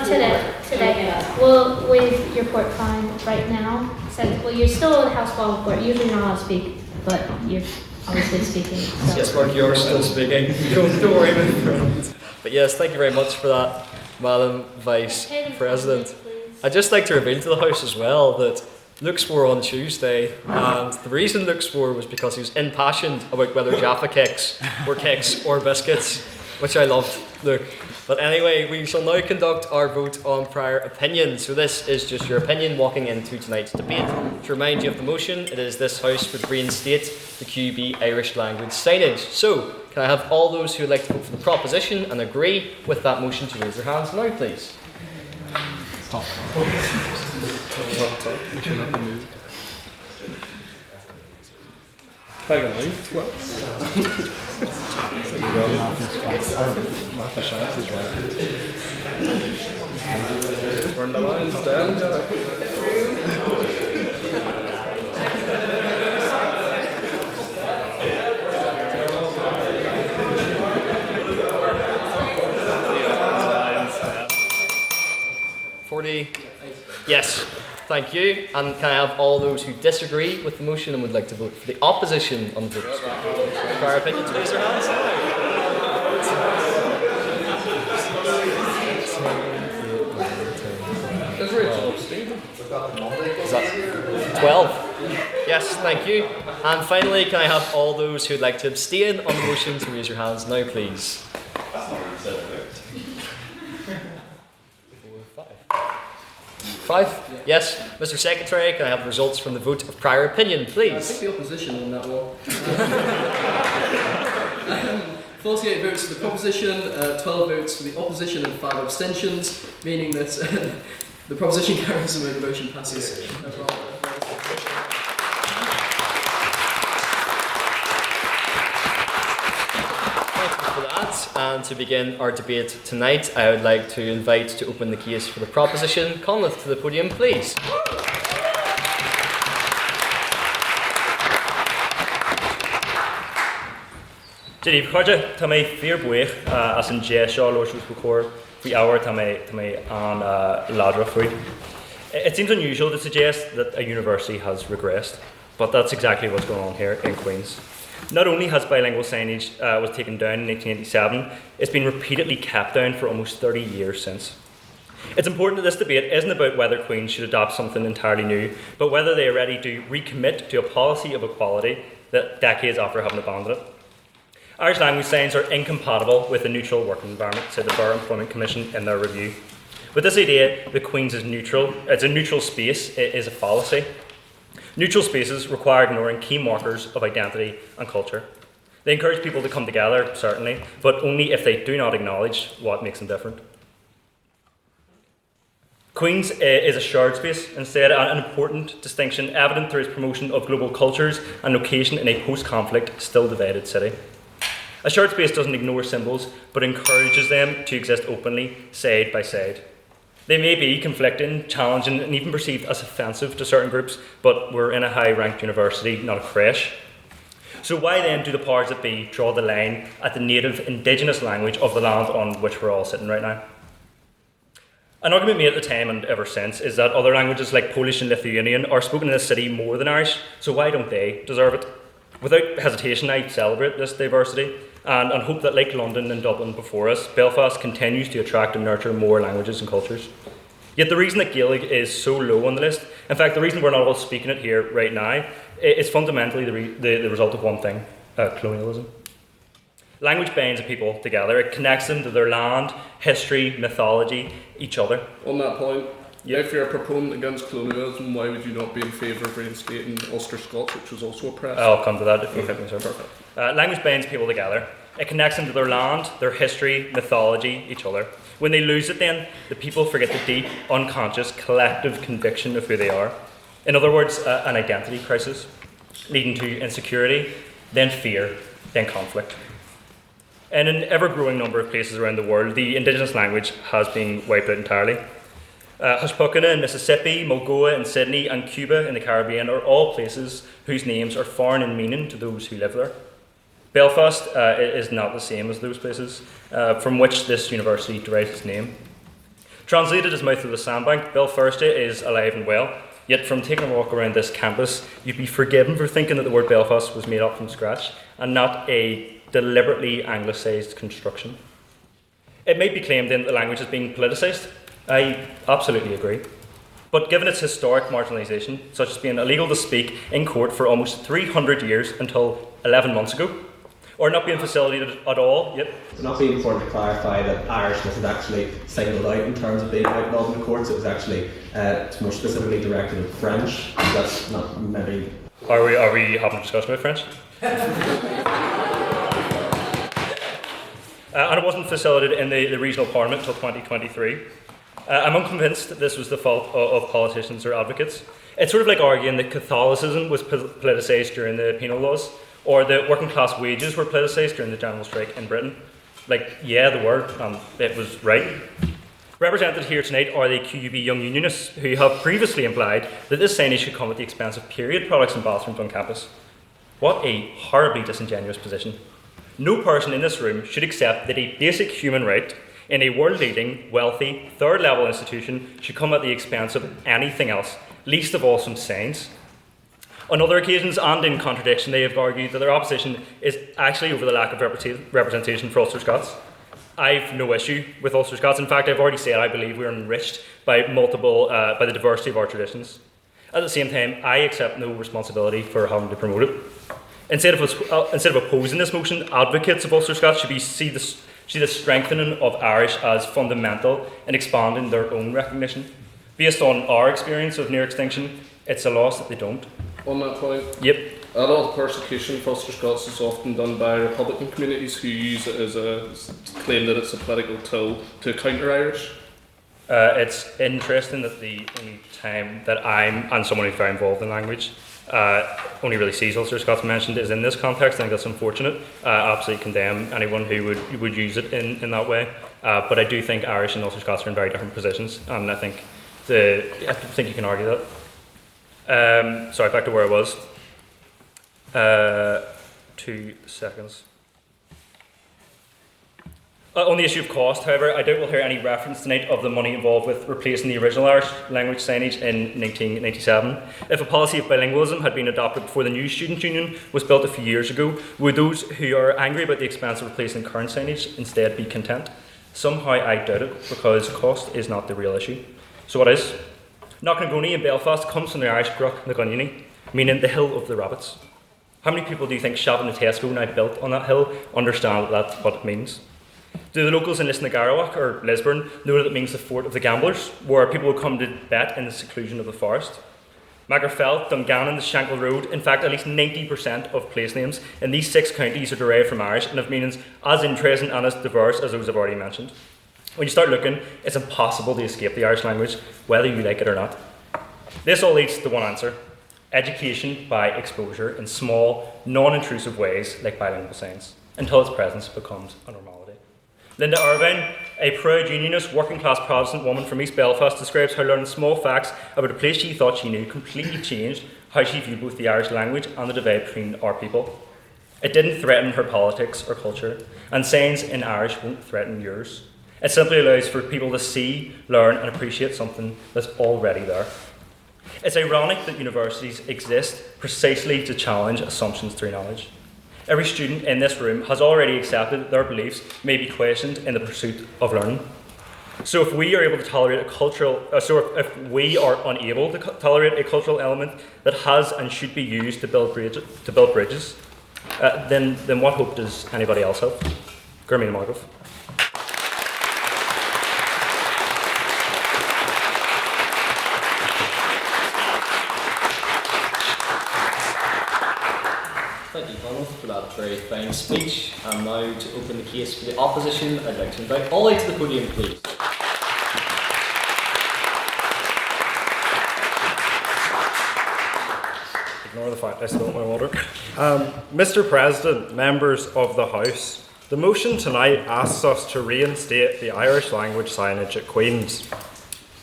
Speaker 13: today. We'll waive your port fine right now. Well, you're still in the House ball court. Usually you're not allowed to speak, but you're obviously speaking. So.
Speaker 1: Yes, Mark, you are still speaking. Don't worry, my friend. But yes, thank you very much for that, Madam Vice President. I'd just like to reveal to the House as well that Luke swore on Tuesday, and the reason Luke swore was because he was impassioned about whether Jaffa cakes were cakes or biscuits, which I loved, Luke. But anyway, we shall now conduct our vote on prior opinion. So this is just your opinion walking into tonight's debate. To remind you of the motion, it is this House would reinstate the QUB Irish language signage. So, can I have all those who would like to vote for the proposition and agree with that motion to raise their hands now, please? Stop.
Speaker 22: Burn the lines down, Jack.
Speaker 1: Yes, thank you. And can I have all those who disagree with the motion and would like to vote for the opposition on the vote? Prior opinion to raise their hands now. Is that 12? Yes, thank you. And finally, can I have all those who would like to abstain on the motion to raise your hands now, please? Five? Yes. Mr. Secretary, can I have the results from the vote of prior opinion, please?
Speaker 22: I think the opposition on that one. 48 votes for the proposition, 12 votes for the opposition and 5 abstentions, meaning that the proposition carries and the motion passes.
Speaker 1: And to begin our debate tonight, I would like to invite to open the case for the proposition, Conleth, to the podium, please.
Speaker 2: Jerry, Roger, to my fear buich as in Jeshaw, Lord Shusbukor, the hour to my on Ladra food. It seems unusual to suggest that a university has regressed, but that's exactly what's going on here in Queen's. Not only has bilingual signage was taken down in 1887, it's been repeatedly kept down for almost 30 years since. It's important that this debate isn't about whether Queen's should adopt something entirely new, but whether they are ready to recommit to a policy of equality that decades after having abandoned it. Irish language signs are incompatible with a neutral working environment, said the Borough Employment Commission in their review. With this idea that Queen's is neutral, it's a neutral space, it is a fallacy. Neutral spaces require ignoring key markers of identity and culture. They encourage people to come together, certainly, but only if they do not acknowledge what makes them different. Queen's is a shared space, instead an important distinction evident through its promotion of global cultures and location in a post-conflict, still divided city. A shared space doesn't ignore symbols, but encourages them to exist openly, side by side. They may be conflicting, challenging, and even perceived as offensive to certain groups, but we're in a high-ranked university, not a creche. So why then do the powers that be draw the line at the native indigenous language of the land on which we're all sitting right now? An argument made at the time and ever since is that other languages like Polish and Lithuanian are spoken in this city more than Irish, so why don't they deserve it? Without hesitation, I celebrate this diversity and hope that, like London and Dublin before us, Belfast continues to attract and nurture more languages and cultures. Yet the reason that Gaelic is so low on the list, in fact the reason we're not all speaking it here right now, is fundamentally the result of one thing, colonialism. Language binds people together, it connects them to their land, history, mythology, each other.
Speaker 22: On that point,
Speaker 21: If you're a proponent against colonialism, why would you not be in favour of reinstating Ulster Scots, which was also oppressed?
Speaker 2: I'll come to that if you hit me, sir. Language binds people together. It connects them to their land, their history, mythology, each other. When they lose it then, the people forget the deep, unconscious, collective conviction of who they are. In other words, an identity crisis, leading to insecurity, then fear, then conflict. In an ever-growing number of places around the world, the indigenous language has been wiped out entirely. Hushpupcana in Mississippi, Mulgoa in Sydney, and Cuba in the Caribbean are all places whose names are foreign in meaning to those who live there. Belfast is not the same as those places, from which this university derives its name. Translated as mouth of the sandbank, Belfast is alive and well, yet from taking a walk around this campus, you'd be forgiven for thinking that the word Belfast was made up from scratch and not a deliberately anglicised construction. It might be claimed then that the language is being politicised. I absolutely agree. But given its historic marginalisation, such as being illegal to speak in court for almost 300 years until 11 months ago, or not being facilitated at all,
Speaker 3: It's not being important to clarify that Irish wasn't actually singled out in terms of being outlawed in the courts. It was actually more specifically directed at French. That's not maybe.
Speaker 2: Are we having a discussion about French? And it wasn't facilitated in the regional parliament until 2023. I'm unconvinced that this was the fault of politicians or advocates. It's sort of like arguing that Catholicism was politicised during the penal laws, or that working class wages were politicised during the general strike in Britain. Yeah, they were, and it was right. Represented here tonight are the QUB young unionists who have previously implied that this signage should come at the expense of period products and bathrooms on campus. What a horribly disingenuous position. No person in this room should accept that a basic human right in a world-leading, wealthy, third-level institution should come at the expense of anything else, least of all some signs. On other occasions, and in contradiction, they have argued that their opposition is actually over the lack of representation for Ulster Scots. I've no issue with Ulster Scots. In fact, I've already said I believe we're enriched by by the diversity of our traditions. At the same time, I accept no responsibility for having to promote it. Instead of opposing this motion, advocates of Ulster Scots should see the strengthening of Irish as fundamental in expanding their own recognition. Based on our experience of near extinction, it's a loss that they don't.
Speaker 21: On that point,
Speaker 2: a
Speaker 21: lot of persecution for Ulster Scots is often done by Republican communities who use it as claim that it's a political tool to counter Irish.
Speaker 2: It's interesting that the only time that I'm, and someone who's very involved in language, only really sees Ulster Scots mentioned is in this context. I think that's unfortunate. I absolutely condemn anyone who would use it in that way. But I do think Irish and Ulster Scots are in very different positions, and I think you can argue that. Sorry, back to where I was. 2 seconds. On the issue of cost, however, I doubt we'll hear any reference tonight of the money involved with replacing the original Irish language signage in 1997. If a policy of bilingualism had been adopted before the new Students' Union was built a few years ago, would those who are angry about the expense of replacing current signage instead be content? Somehow I doubt it, because cost is not the real issue. So what is? Knocknagonie in Belfast comes from the Irish Gruch na Gunniony, meaning the hill of the rabbits. How many people do you think shopping at Tesco, now built on that hill, understand that that's what it means? Do the locals in Lisnagarroch or Lisburn know that it means the fort of the gamblers, where people will come to bet in the seclusion of the forest? Magherfelt, Dungannon, the Shankle Road, in fact at least 90% of place names in these 6 counties are derived from Irish and have meanings as interesting and as diverse as those I've already mentioned. When you start looking, it's impossible to escape the Irish language, whether you like it or not. This all leads to one answer: education by exposure in small, non-intrusive ways like bilingual signs, until its presence becomes a normality. Linda Irvine, a proud unionist, working-class Protestant woman from East Belfast, describes how learning small facts about a place she thought she knew completely changed how she viewed both the Irish language and the divide between our people. It didn't threaten her politics or culture, and signs in Irish won't threaten yours. It simply allows for people to see, learn and appreciate something that's already there. It's ironic that universities exist precisely to challenge assumptions through knowledge. Every student in this room has already accepted that their beliefs may be questioned in the pursuit of learning. So if we are able to tolerate if we are unable to tolerate a cultural element that has and should be used to build bridges, then what hope does anybody else have? Gurmeen Margov.
Speaker 1: Thank you, Conleth, for that very fine speech. And now to open the case for the opposition, I'd like to invite Ollie to the podium, please.
Speaker 2: Ignore the fact I spilled my water. Mr. President, members of the House, the motion tonight asks us to reinstate the Irish language signage at Queen's.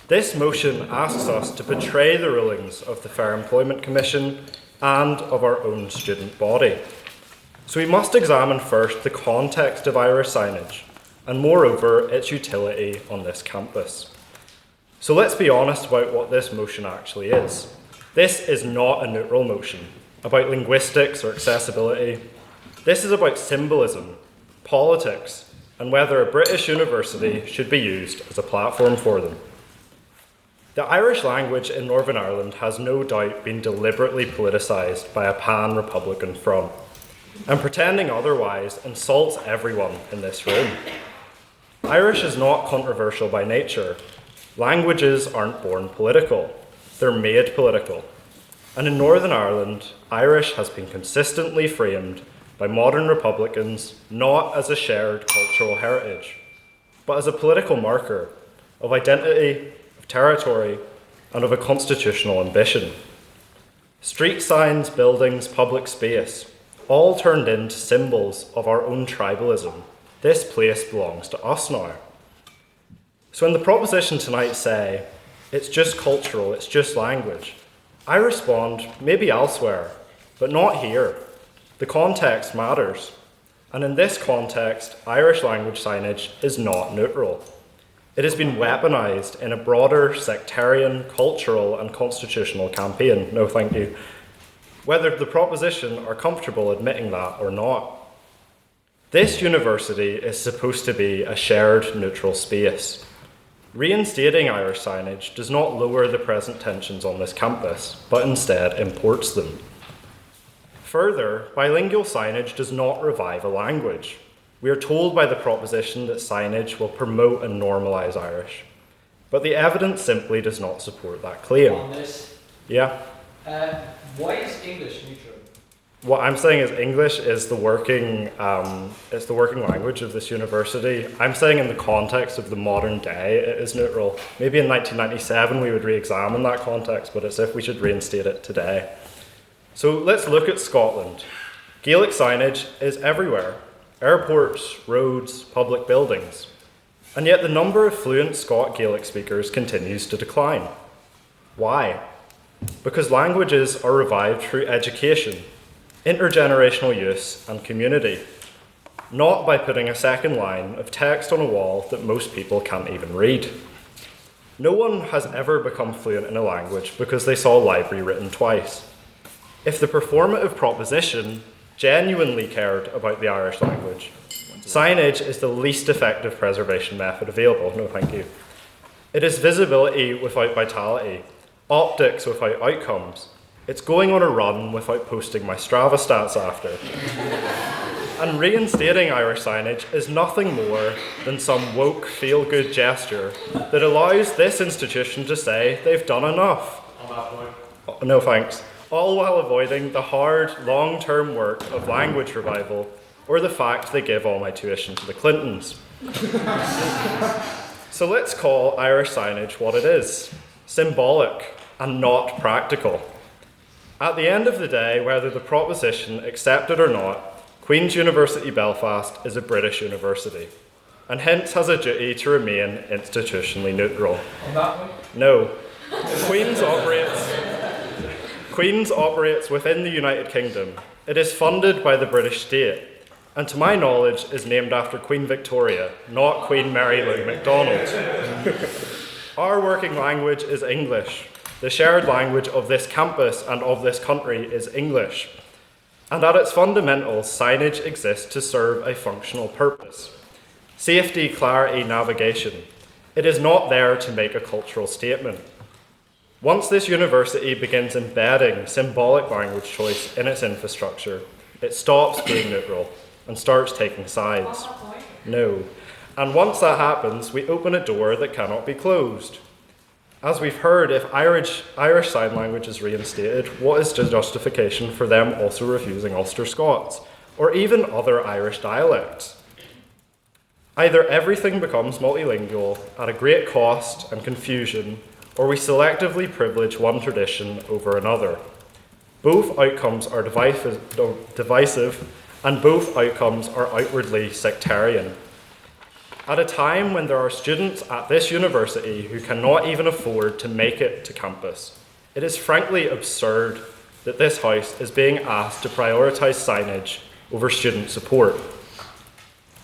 Speaker 2: This motion asks us to betray the rulings of the Fair Employment Commission and of our own student body. So we must examine first the context of Irish signage and moreover its utility on this campus. So let's be honest about what this motion actually is. This is not a neutral motion about linguistics or accessibility. This is about symbolism, politics, and whether a British university should be used as a platform for them. The Irish language in Northern Ireland has no doubt been deliberately politicised by a pan-Republican front, and pretending otherwise insults everyone in this room. Irish is not controversial by nature. Languages aren't born political, they're made political. And in Northern Ireland, Irish has been consistently framed by modern Republicans not as a shared cultural heritage, but as a political marker of identity, territory, and of a constitutional ambition. Street signs, buildings, public space, all turned into symbols of our own tribalism. This place belongs to us now. So when the proposition tonight say, it's just cultural, it's just language, I respond, maybe elsewhere, but not here. The context matters. And in this context, Irish language signage is not neutral. It has been weaponised in a broader sectarian, cultural and constitutional campaign. No thank you. Whether the proposition are comfortable admitting that or not. This university is supposed to be a shared neutral space. Reinstating Irish signage does not lower the present tensions on this campus, but instead imports them. Further, bilingual signage does not revive a language. We are told by the proposition that signage will promote and normalise Irish. But the evidence simply does not support that claim.
Speaker 4: On this,
Speaker 2: Yeah?
Speaker 4: why is English neutral?
Speaker 2: What I'm saying is English is the working language of this university. I'm saying in the context of the modern day it is neutral. Maybe in 1997 we would re-examine that context, but it's if we should reinstate it today. So let's look at Scotland. Gaelic signage is everywhere. Airports, roads, public buildings. And yet the number of fluent Scot-Gaelic speakers continues to decline. Why? Because languages are revived through education, intergenerational use and community, not by putting a second line of text on a wall that most people can't even read. No one has ever become fluent in a language because they saw a library written twice. If the performative proposition genuinely cared about the Irish language, signage is the least effective preservation method available. No, thank you. It is visibility without vitality, optics without outcomes. It's going on a run without posting my Strava stats after. And reinstating Irish signage is nothing more than some woke feel-good gesture that allows this institution to say they've done enough.
Speaker 21: On that point.
Speaker 2: No thanks. All while avoiding the hard, long-term work of language revival or the fact they give all my tuition to the Clintons. So let's call Irish signage what it is, symbolic and not practical. At the end of the day, whether the proposition accepted or not, Queen's University Belfast is a British university, and hence has a duty to remain institutionally neutral.
Speaker 4: On that one?
Speaker 2: No. Queen's operates within the United Kingdom. It is funded by the British state, and to my knowledge is named after Queen Victoria, not Queen Mary Lou MacDonald. Our working language is English. The shared language of this campus and of this country is English. And at its fundamentals, signage exists to serve a functional purpose. Safety, clarity, navigation. It is not there to make a cultural statement. Once this university begins embedding symbolic language choice in its infrastructure, it stops being neutral and starts taking sides. No. And once that happens, we open a door that cannot be closed.
Speaker 7: As we've heard, if Irish Sign Language is reinstated, what is the justification for them also refusing Ulster Scots, or even other Irish dialects? Either everything becomes multilingual at a great cost and confusion, or we selectively privilege one tradition over another. Both outcomes are divisive, and both outcomes are outwardly sectarian. At a time when there are students at this university who cannot even afford to make it to campus, it is frankly absurd that this house is being asked to prioritise signage over student support.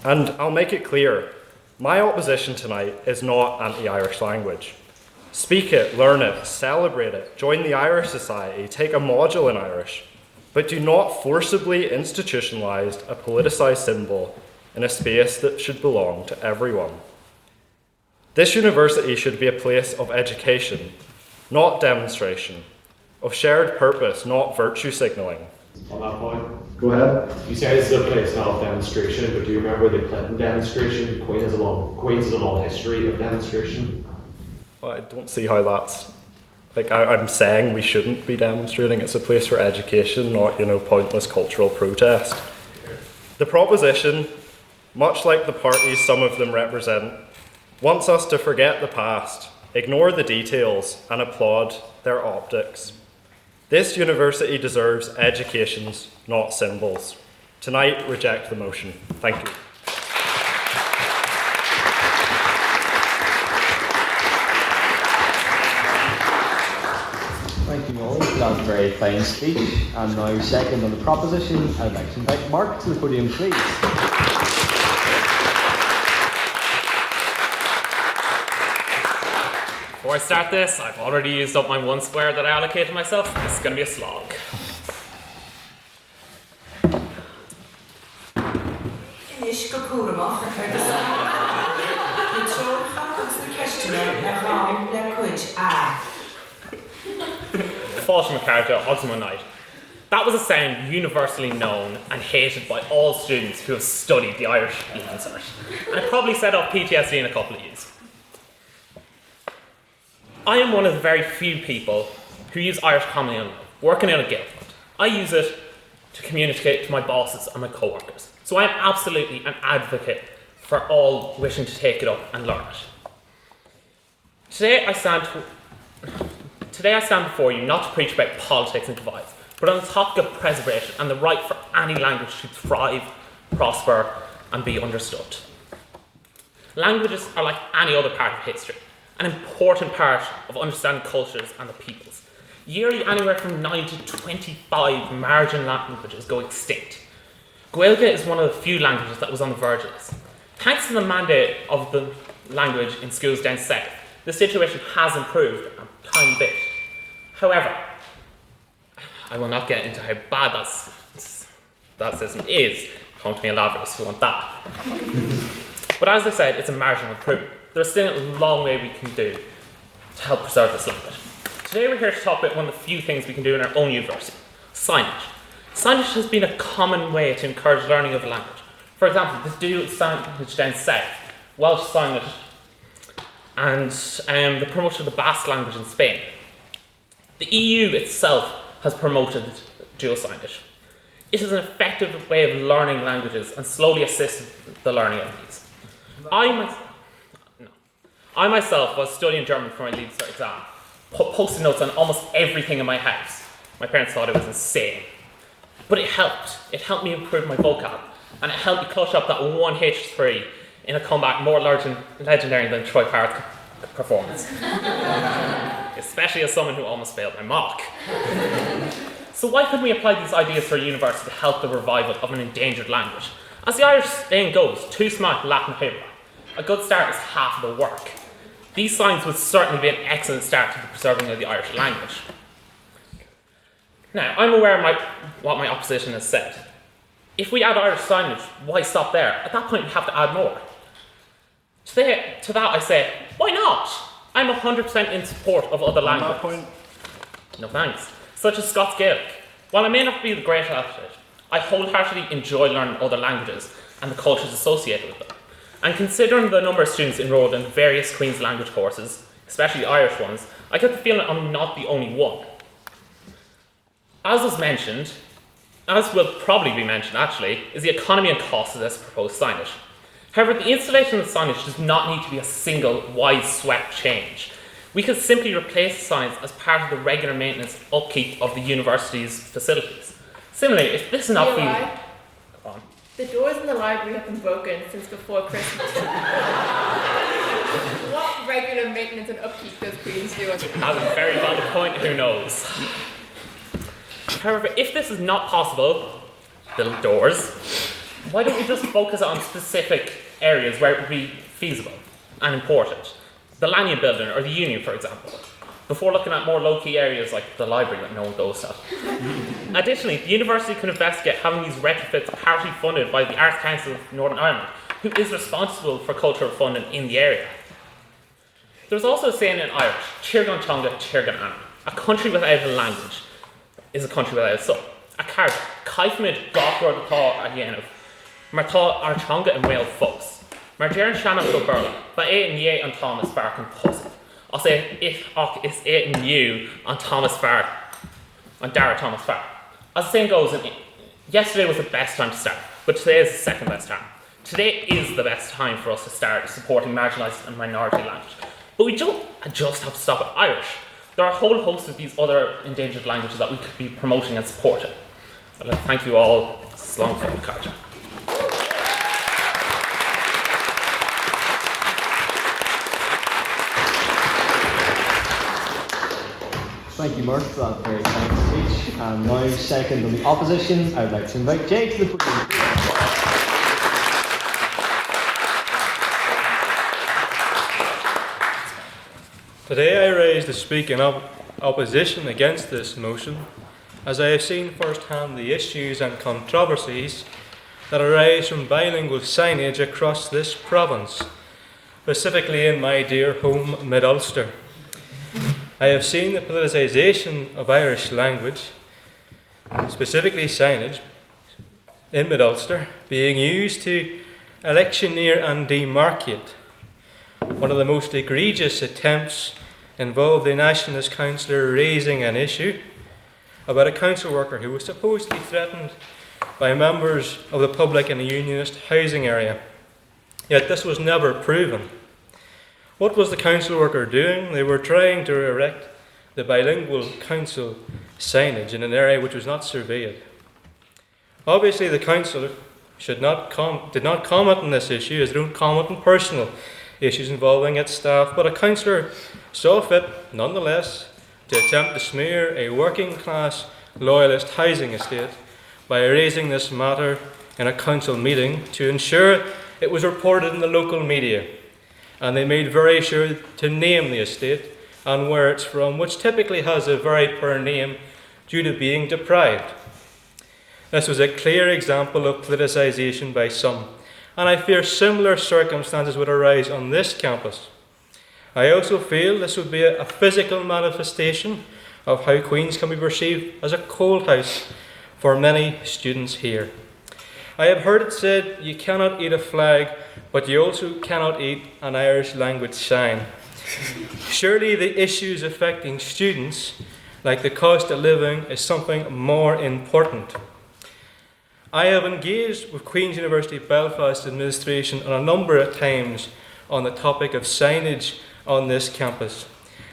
Speaker 7: And I'll make it clear, my opposition tonight is not anti-Irish language. Speak it, learn it, celebrate it, join the Irish Society, take a module in Irish, but do not forcibly institutionalise a politicised symbol in a space that should belong to everyone. This university should be a place of education, not demonstration, of shared purpose, not virtue signalling.
Speaker 6: On that point, go ahead. You say this is a place not of demonstration, but do you remember the Clinton demonstration? Queen's has a long history of demonstration.
Speaker 7: Well, I don't see how that's, I'm saying we shouldn't be demonstrating. It's a place for education, not, pointless cultural protest. The proposition, much like the parties some of them represent, wants us to forget the past, ignore the details, and applaud their optics. This university deserves educations, not symbols. Tonight, reject the motion. Thank you.
Speaker 9: Thank you, Ollie, for that very fine speech. And now, second on the proposition, I'd like to invite Mark to the podium, please.
Speaker 23: Before I start this, I've already used up my one square that I allocated myself. This is going to be a slog. Fáilte McCarthy, Ultima Night. That was a sound universally known and hated by all students who have studied the Irish Eaton cert. And it probably set up PTSD in a couple of years. I am one of the very few people who use Irish commonly in life, working in a guild. I use it to communicate to my bosses and my co-workers. So I am absolutely an advocate for all wishing to take it up and learn it. Today I stand before you not to preach about politics and divides, but on the topic of preservation and the right for any language to thrive, prosper, and be understood. Languages are like any other part of history, an important part of understanding cultures and the peoples. Yearly, anywhere from 9 to 25 marginal languages go extinct. Gaeilge is one of the few languages that was on the verge of this. Thanks to the mandate of the language in schools down south, the situation has improved a tiny bit. However, I will not get into how bad that system is. Come to me in Lavros if you want that. But as I said, it's a marginal improvement. There's still a long way we can do to help preserve this language. Today we're here to talk about one of the few things we can do in our own university, signage. Signage has been a common way to encourage learning of a language. For example, the dual signage down south, Welsh signage, and the promotion of the Basque language in Spain. The EU itself has promoted dual signage. It is an effective way of learning languages and slowly assists the learning of these. I myself was studying German for my Leavcert exam, posted notes on almost everything in my house. My parents thought it was insane. But it helped. It helped me improve my vocab, and it helped me clutch up that one H3 in a comeback more legendary than Troy Parrott's performance. Especially as someone who almost failed my mock. So why couldn't we apply these ideas to our university to help the revival of an endangered language? As the Irish saying goes, too smart Latin paper. A good start is half of the work. These signs would certainly be an excellent start to the preserving of the Irish language. Now, I'm aware of what my opposition has said. If we add Irish signage, why stop there? At that point, we have to add more. To that I say, why not? I'm 100% in support of other languages. Point. No thanks. Such as Scots Gaelic. While I may not be the greatest at it, I wholeheartedly enjoy learning other languages and the cultures associated with them. And considering the number of students enrolled in various Queen's language courses, especially the Irish ones, I get the feeling I'm not the only one. As was mentioned, as will probably be mentioned actually, is the economy and cost of this proposed signage. However, the installation of the signage does not need to be a single wide-swept change. We could simply replace the signs as part of the regular maintenance and upkeep of the university's facilities. Similarly, if this is not feasible... Go on.
Speaker 19: The doors in the library have been broken since before Christmas. What regular maintenance and upkeep does Queen's do?
Speaker 23: That's a very valid point, who knows? However, if this is not possible, the doors, why don't we just focus on specific areas where it would be feasible and important? The Lynam building or the Union, for example, before looking at more low-key areas like the library that no one goes to. Additionally, the university could investigate having these retrofits partly funded by the Arts Council of Northern Ireland, who is responsible for cultural funding in the area. There's also a saying in Irish, Tirgan Tonga, Tirgan Anna. A country without a language is a country without a soul. A card, Kaifmid, Gawthor the Thaw again of Martha Archonga and Whale folks. Marjaran Shannon go Burla, but Eaton Ye and Thomas Fark and Puzzle. I'll say if it's Eaton you on Thomas Fark, on Dara Thomas Fark. As the saying goes, yesterday was the best time to start, but today is the second best time. Today is the best time for us to start supporting marginalised and minority language. But we don't just have to stop at Irish. There are a whole host of these other endangered languages that we could be promoting and supporting. I'd like to thank you all. Slán for the card.
Speaker 9: Thank you, Mark, for that very kind speech. And now, second on the opposition, I would like to invite Jay to the podium.
Speaker 10: Today I rise to speak in opposition against this motion, as I have seen firsthand the issues and controversies that arise from bilingual signage across this province, specifically in my dear home, Mid-Ulster. I have seen the politicisation of Irish language, specifically signage, in Mid-Ulster, being used to electioneer and demarcate. One of the most egregious attempts involved a nationalist councillor raising an issue about a council worker who was supposedly threatened by members of the public in a unionist housing area. Yet this was never proven. What was the council worker doing? They were trying to erect the bilingual council signage in an area which was not surveyed. Obviously, the council did not comment on this issue, as they don't comment on personal issues involving its staff, but a councillor saw fit, nonetheless, to attempt to smear a working-class loyalist housing estate by raising this matter in a council meeting to ensure it was reported in the local media. And they made very sure to name the estate and where it's from, which typically has a very poor name due to being deprived. This was a clear example of politicisation by some, and I fear similar circumstances would arise on this campus. I also feel this would be a physical manifestation of how Queen's can be perceived as a cold house for many students here. I have heard it said you cannot eat a flag, but you also cannot eat an Irish language sign. Surely the issues affecting students, like the cost of living, is something more important. I have engaged with Queen's University Belfast administration on a number of times on the topic of signage on this campus,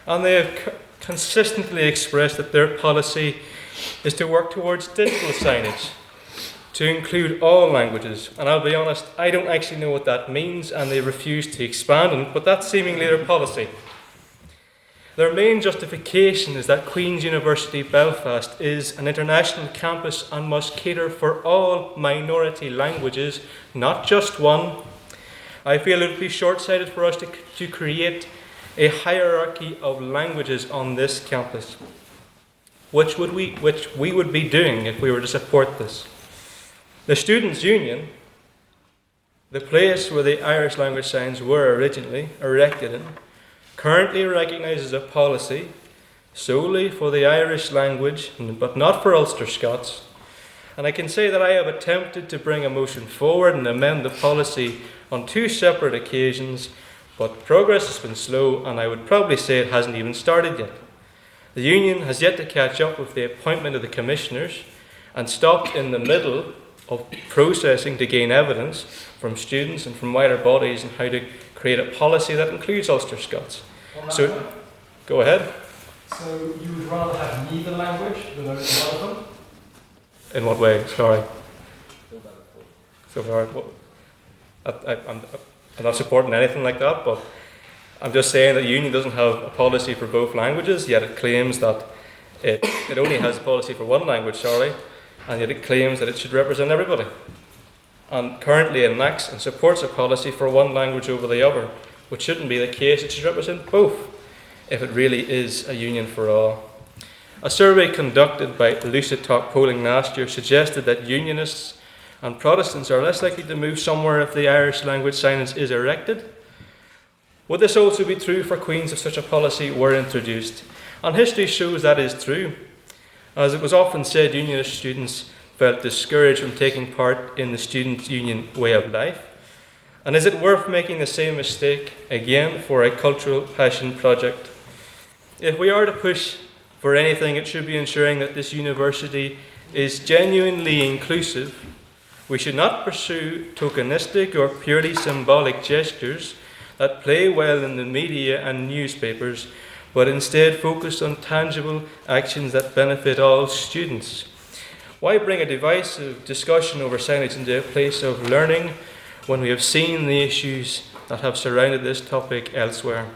Speaker 10: and they have consistently expressed that their policy is to work towards digital signage, to include all languages. And I'll be honest, I don't actually know what that means, and they refuse to expand on it, but that's seemingly their policy. Their main justification is that Queen's University Belfast is an international campus and must cater for all minority languages, not just one. I feel it would be short-sighted for us to create a hierarchy of languages on this campus, which we would be doing if we were to support this. The Students' Union, the place where the Irish language signs were originally erected in, currently recognises a policy solely for the Irish language, but not for Ulster Scots. And I can say that I have attempted to bring a motion forward and amend the policy on 2 separate occasions, But progress has been slow, and I would probably say it hasn't even started yet. The union has yet to catch up with the appointment of the commissioners and stopped in the middle of processing to gain evidence from students and from wider bodies on how to create a policy that includes Ulster Scots. So, go ahead.
Speaker 15: So you would rather have neither language than one of them?
Speaker 10: In what way? Sorry. So far, I'm not supporting anything like that, but I'm just saying that the union doesn't have a policy for both languages, yet it claims that it only has a policy for one language, and yet it claims that it should represent everybody. And currently it enacts and supports a policy for one language over the other, which shouldn't be the case. It should represent both, if it really is a union for all. A survey conducted by Lucid Talk Polling last year suggested that unionists and Protestants are less likely to move somewhere if the Irish language signage is erected. Would this also be true for Queens if such a policy were introduced? And history shows that is true. As it was often said, unionist students felt discouraged from taking part in the student union way of life. And is it worth making the same mistake again for a cultural passion project? If we are to push for anything, it should be ensuring that this university is genuinely inclusive. We should not pursue tokenistic or purely symbolic gestures that play well in the media and newspapers, but instead focus on tangible actions that benefit all students. Why bring a divisive discussion over signage into a place of learning when we have seen the issues that have surrounded this topic elsewhere?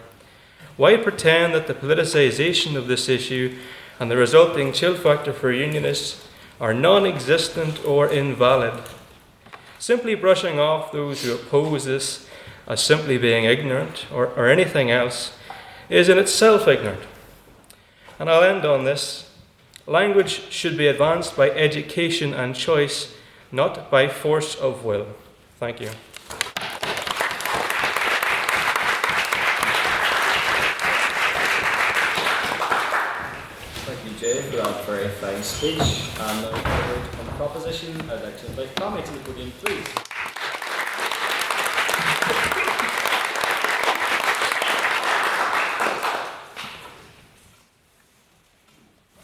Speaker 10: Why pretend that the politicisation of this issue and the resulting chill factor for unionists are non-existent or invalid? Simply brushing off those who oppose this as simply being ignorant or anything else is in itself ignorant. And I'll end on this. Language should be advanced by education and choice, not by force of will. Thank you.
Speaker 1: Thank you, Jay, for that very fine speech. And now, on the proposition, I'd like to invite Kwame to the podium, please.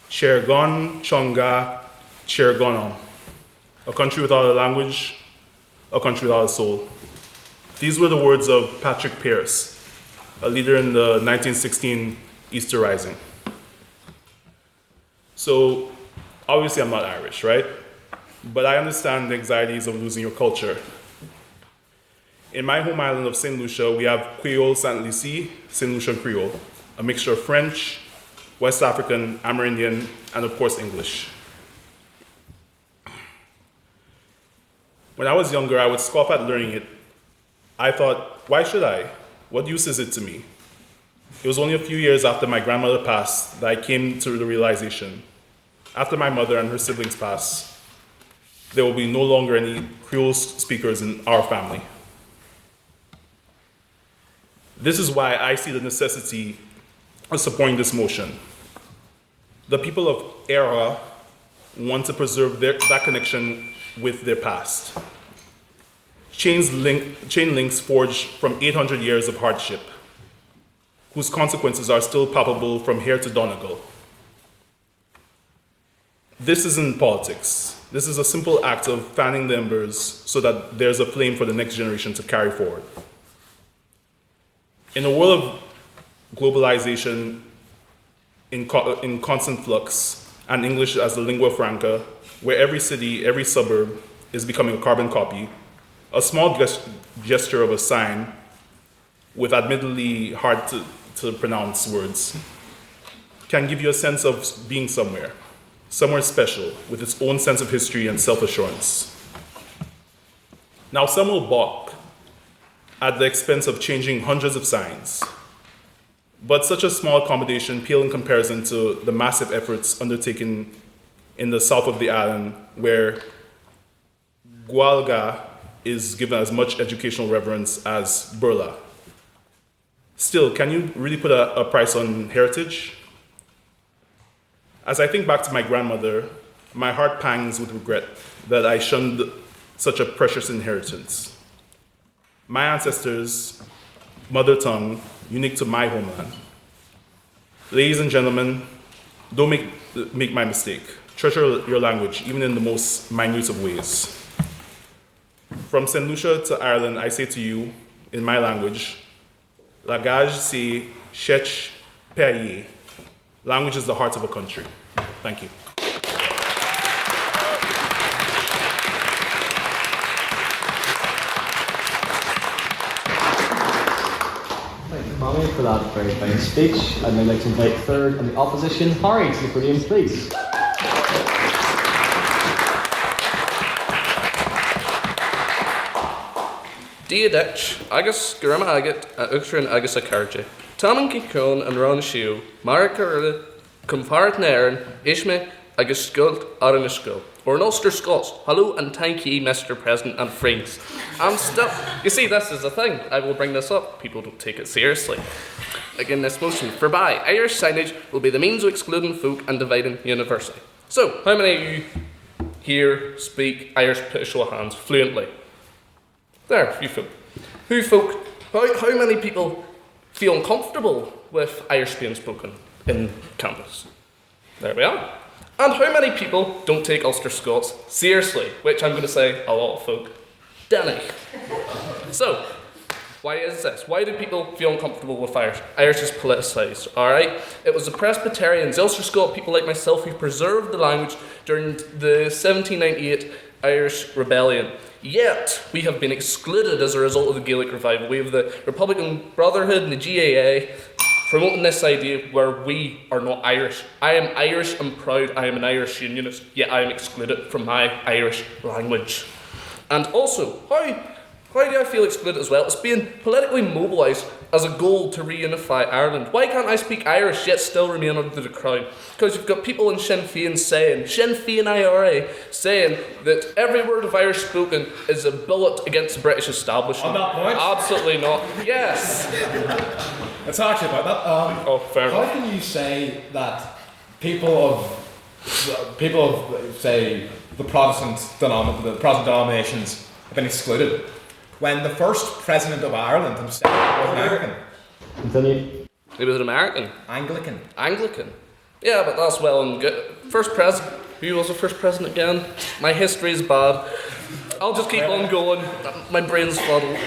Speaker 11: Chergon, Chonga, Chergonon. A country without a language, a country without a soul. These were the words of Patrick Pearse, a leader in the 1916 Easter Rising. So, obviously I'm not Irish, right? But I understand the anxieties of losing your culture. In my home island of St. Lucia, we have Creole St. Lucie, St. Lucian Creole, a mixture of French, West African, Amerindian, and of course English. When I was younger, I would scoff at learning it. I thought, why should I? What use is it to me? It was only a few years after my grandmother passed that I came to the realization. After my mother and her siblings passed, there will be no longer any Creole speakers in our family. This is why I see the necessity of supporting this motion. The people of Era want to preserve that connection with their past. Chain links forged from 800 years of hardship, whose consequences are still palpable from here to Donegal. This isn't politics. This is a simple act of fanning the embers so that there's a flame for the next generation to carry forward. In a world of globalization in constant flux, and English as the lingua franca, where every city, every suburb is becoming a carbon copy, a small gesture of a sign with admittedly hard to pronounce words can give you a sense of being somewhere special, with its own sense of history and self-assurance. Now, some will balk at the expense of changing hundreds of signs, but such a small accommodation pale in comparison to the massive efforts undertaken in the south of the island, where Gualga is given as much educational reverence as Burla. Still, can you really put a price on heritage? As I think back to my grandmother, my heart pangs with regret that I shunned such a precious inheritance. My ancestors mother tongue unique to my homeland. Ladies and gentlemen, don't make my mistake. Treasure your language, even in the most minute of ways. From St. Lucia to Ireland, I say to you, in my language, Langage c'est chech pays. Language is the heart of a country. Thank you.
Speaker 9: Thank you, Kwame, for that very fine speech. I'd now like to invite third and the opposition, Harry, to the podium, please.
Speaker 16: Diadech, agus grama agat a uchtrin agus a carja. Taman kikon and ron shiu, Marika compared Nairn, Ishme agus skuld aran skuld. Or an Ulster Scots. Hello and thank ye, Mr. President and friends. I'm still. You see, this is the thing. I will bring this up. People don't take it seriously. Again, this motion. Forby, Irish signage will be the means of excluding folk and dividing university. So, how many of you here speak Irish? Put a show of hands fluently. There, you folk. Who folk? How many people feel uncomfortable with Irish being spoken in campus? There we are. And how many people don't take Ulster Scots seriously? Which I'm going to say a lot of folk. Danny. So, why is this? Why do people feel uncomfortable with Irish? Irish is politicised, alright? It was the Presbyterians, Ulster Scot people like myself, who preserved the language during the 1798 Irish Rebellion. Yet, we have been excluded as a result of the Gaelic revival. We have the Republican Brotherhood and the GAA promoting this idea where we are not Irish. I am Irish and proud. I am an Irish unionist, yet I am excluded from my Irish language. And also, how do I feel excluded as well? It's being politically mobilised as a goal to reunify Ireland. Why can't I speak Irish yet still remain under the crown? Because you've got people in Sinn Féin saying, Sinn Féin IRA, saying that every word of Irish spoken is a bullet against the British establishment.
Speaker 20: On that point?
Speaker 3: Absolutely not. Yes.
Speaker 20: It's actually about that.
Speaker 3: Fair
Speaker 20: how
Speaker 3: enough.
Speaker 20: can you say that people of say the Protestant denominations have been excluded when the first president of Ireland himself was American?
Speaker 9: Continue.
Speaker 3: He was an American.
Speaker 20: Anglican.
Speaker 3: Anglican. Yeah, but that's well and good. First president. Who was the first president again? My history is bad. I'll just keep on going. My brain's fuddled.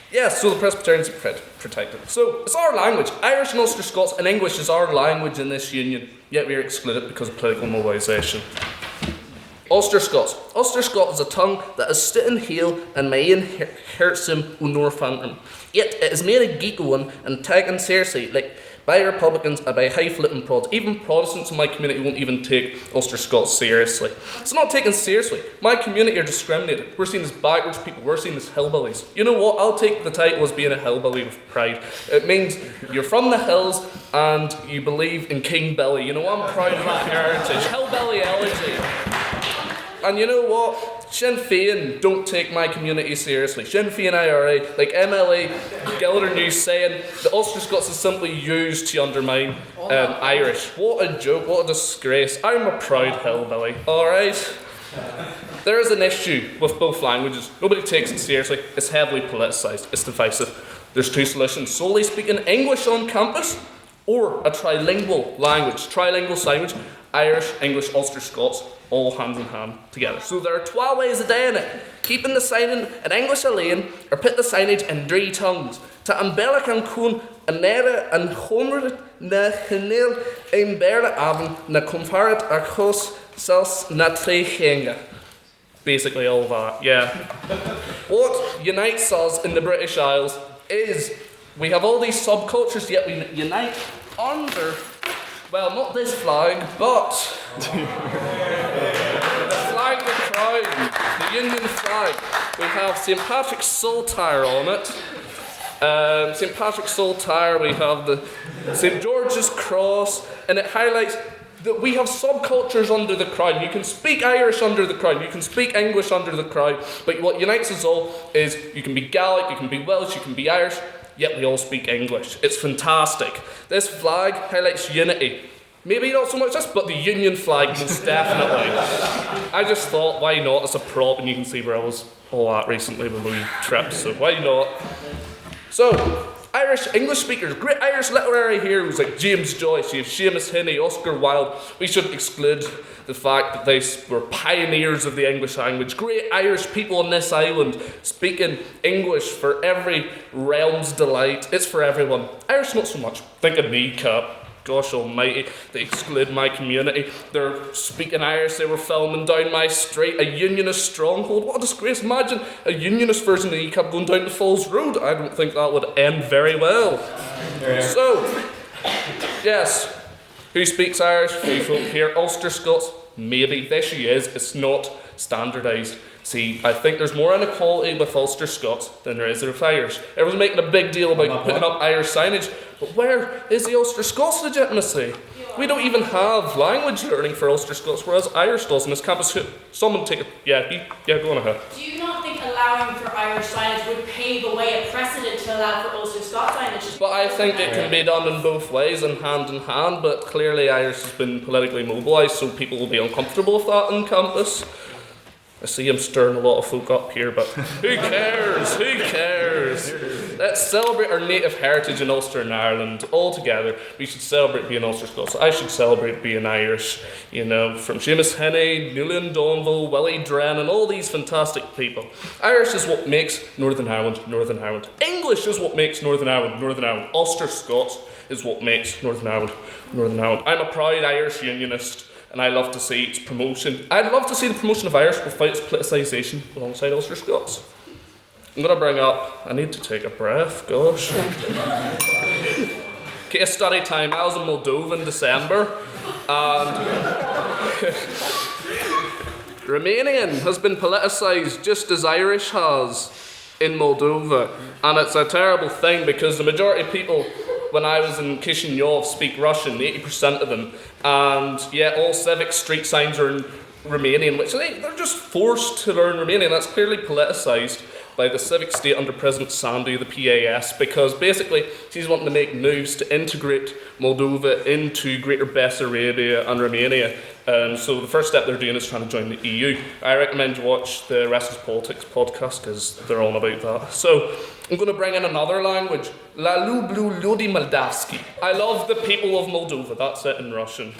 Speaker 3: Yeah, so the Presbyterians are protected. So, it's our language. Irish and Ulster Scots and English is our language in this union, yet we are excluded because of political mobilisation. Ulster Scots. Ulster Scot is a tongue that is stitten heel and Meallain Hertzim Unorfantum. Yet it is made a geek one and taken seriously, like by Republicans and by high-flipping prods. Even Protestants in my community won't even take Ulster Scots seriously. It's not taken seriously. My community are discriminated. We're seen as backwards people. We're seen as hillbillies. You know what? I'll take the title as being a hillbilly with pride. It means you're from the hills and you believe in King Billy. You know, I'm proud of my heritage. Hillbilly elegy. And you know what? Sinn Féin don't take my community seriously. Sinn Féin IRA, like MLA Gilder News saying the Ulster Scots is simply used to undermine Irish. What a joke, what a disgrace. I'm a proud hillbilly, alright? There is an issue with both languages. Nobody takes it seriously. It's heavily politicised. It's divisive. There's two solutions. Solely speaking English on campus or a trilingual language. Trilingual language, Irish, English, Ulster Scots, all hand in hand together. So there are 12 ways a day in it. Keeping the signing in English alone, or put the signage in 3 tongues. To ambelach an kun anera an homer na geneel een berde avond na comparat archos sels na tre genga. Basically all that, yeah. What unites us in the British Isles is we have all these subcultures, yet we unite under, well, not this flag, but the flag of the crown, the Union flag. We have St. Patrick's saltire on it. St. Patrick's saltire, we have the St. George's cross, and it highlights that we have subcultures under the crown. You can speak Irish under the crown, you can speak English under the crown, but what unites us all is you can be Gaelic, you can be Welsh, you can be Irish, yet we all speak English. It's fantastic. This flag highlights unity. Maybe not so much this, but the Union flag most definitely. I just thought, why not as a prop, and you can see where I was all at recently with my trip, so why not? So, Irish English speakers, great Irish literary heroes like James Joyce, you have Seamus Heaney, Oscar Wilde. We shouldn't exclude the fact that they were pioneers of the English language. Great Irish people on this island speaking English for every realm's delight. It's for everyone. Irish not so much. Think of kneecap. Gosh almighty, they exclude my community. They're speaking Irish, they were filming down my street, a unionist stronghold. What a disgrace. Imagine a unionist version of the kneecap going down the Falls Road. I don't think that would end very well. So, yes, who speaks Irish? Few folk here. Ulster Scots? Maybe. There she is. It's not standardised. See, I think there's more inequality with Ulster Scots than there is with Irish. Everyone's making a big deal about putting up Irish signage, but where is the Ulster Scots legitimacy? We don't even have language learning for Ulster Scots, whereas Irish does in this campus. Someone take it. Yeah, go on ahead.
Speaker 14: Do you not think allowing for Irish signage would pave the way, a precedent to allow for Ulster Scots signage?
Speaker 3: But I think it can be done in both ways and hand, but clearly Irish has been politically mobilised, so people will be uncomfortable with that on campus. I see him stirring a lot of folk up here, but who cares? Who cares? Let's celebrate our native heritage in Ulster and Ireland all together. We should celebrate being Ulster Scots. I should celebrate being Irish. You know, from Seamus Heaney, Meallain, Donville, Willie Drennan, all these fantastic people. Irish is what makes Northern Ireland Northern Ireland. English is what makes Northern Ireland Northern Ireland. Ulster Scots is what makes Northern Ireland Northern Ireland. I'm a proud Irish unionist. And I love to see its promotion. I'd love to see the promotion of Irish without its politicisation alongside Ulster Scots. I'm going to bring up, I need to take a breath, gosh. Case study time, I was in Moldova in December, and Romanian has been politicised just as Irish has in Moldova. And it's a terrible thing because the majority of people, when I was in Chisinau, speak Russian, 80% of them, and yet all civic street signs are in Romanian, which they're just forced to learn Romanian. That's clearly politicised by the civic state under President Sandu, the PAS, because basically she's wanting to make moves to integrate Moldova into Greater Bessarabia and Romania. So the first step they're doing is trying to join the EU. I recommend you watch the Restless Politics podcast because they're all about that. So I'm going to bring in another language. La Lublu Ludi Moldavski. I love the people of Moldova. That's it in Russian.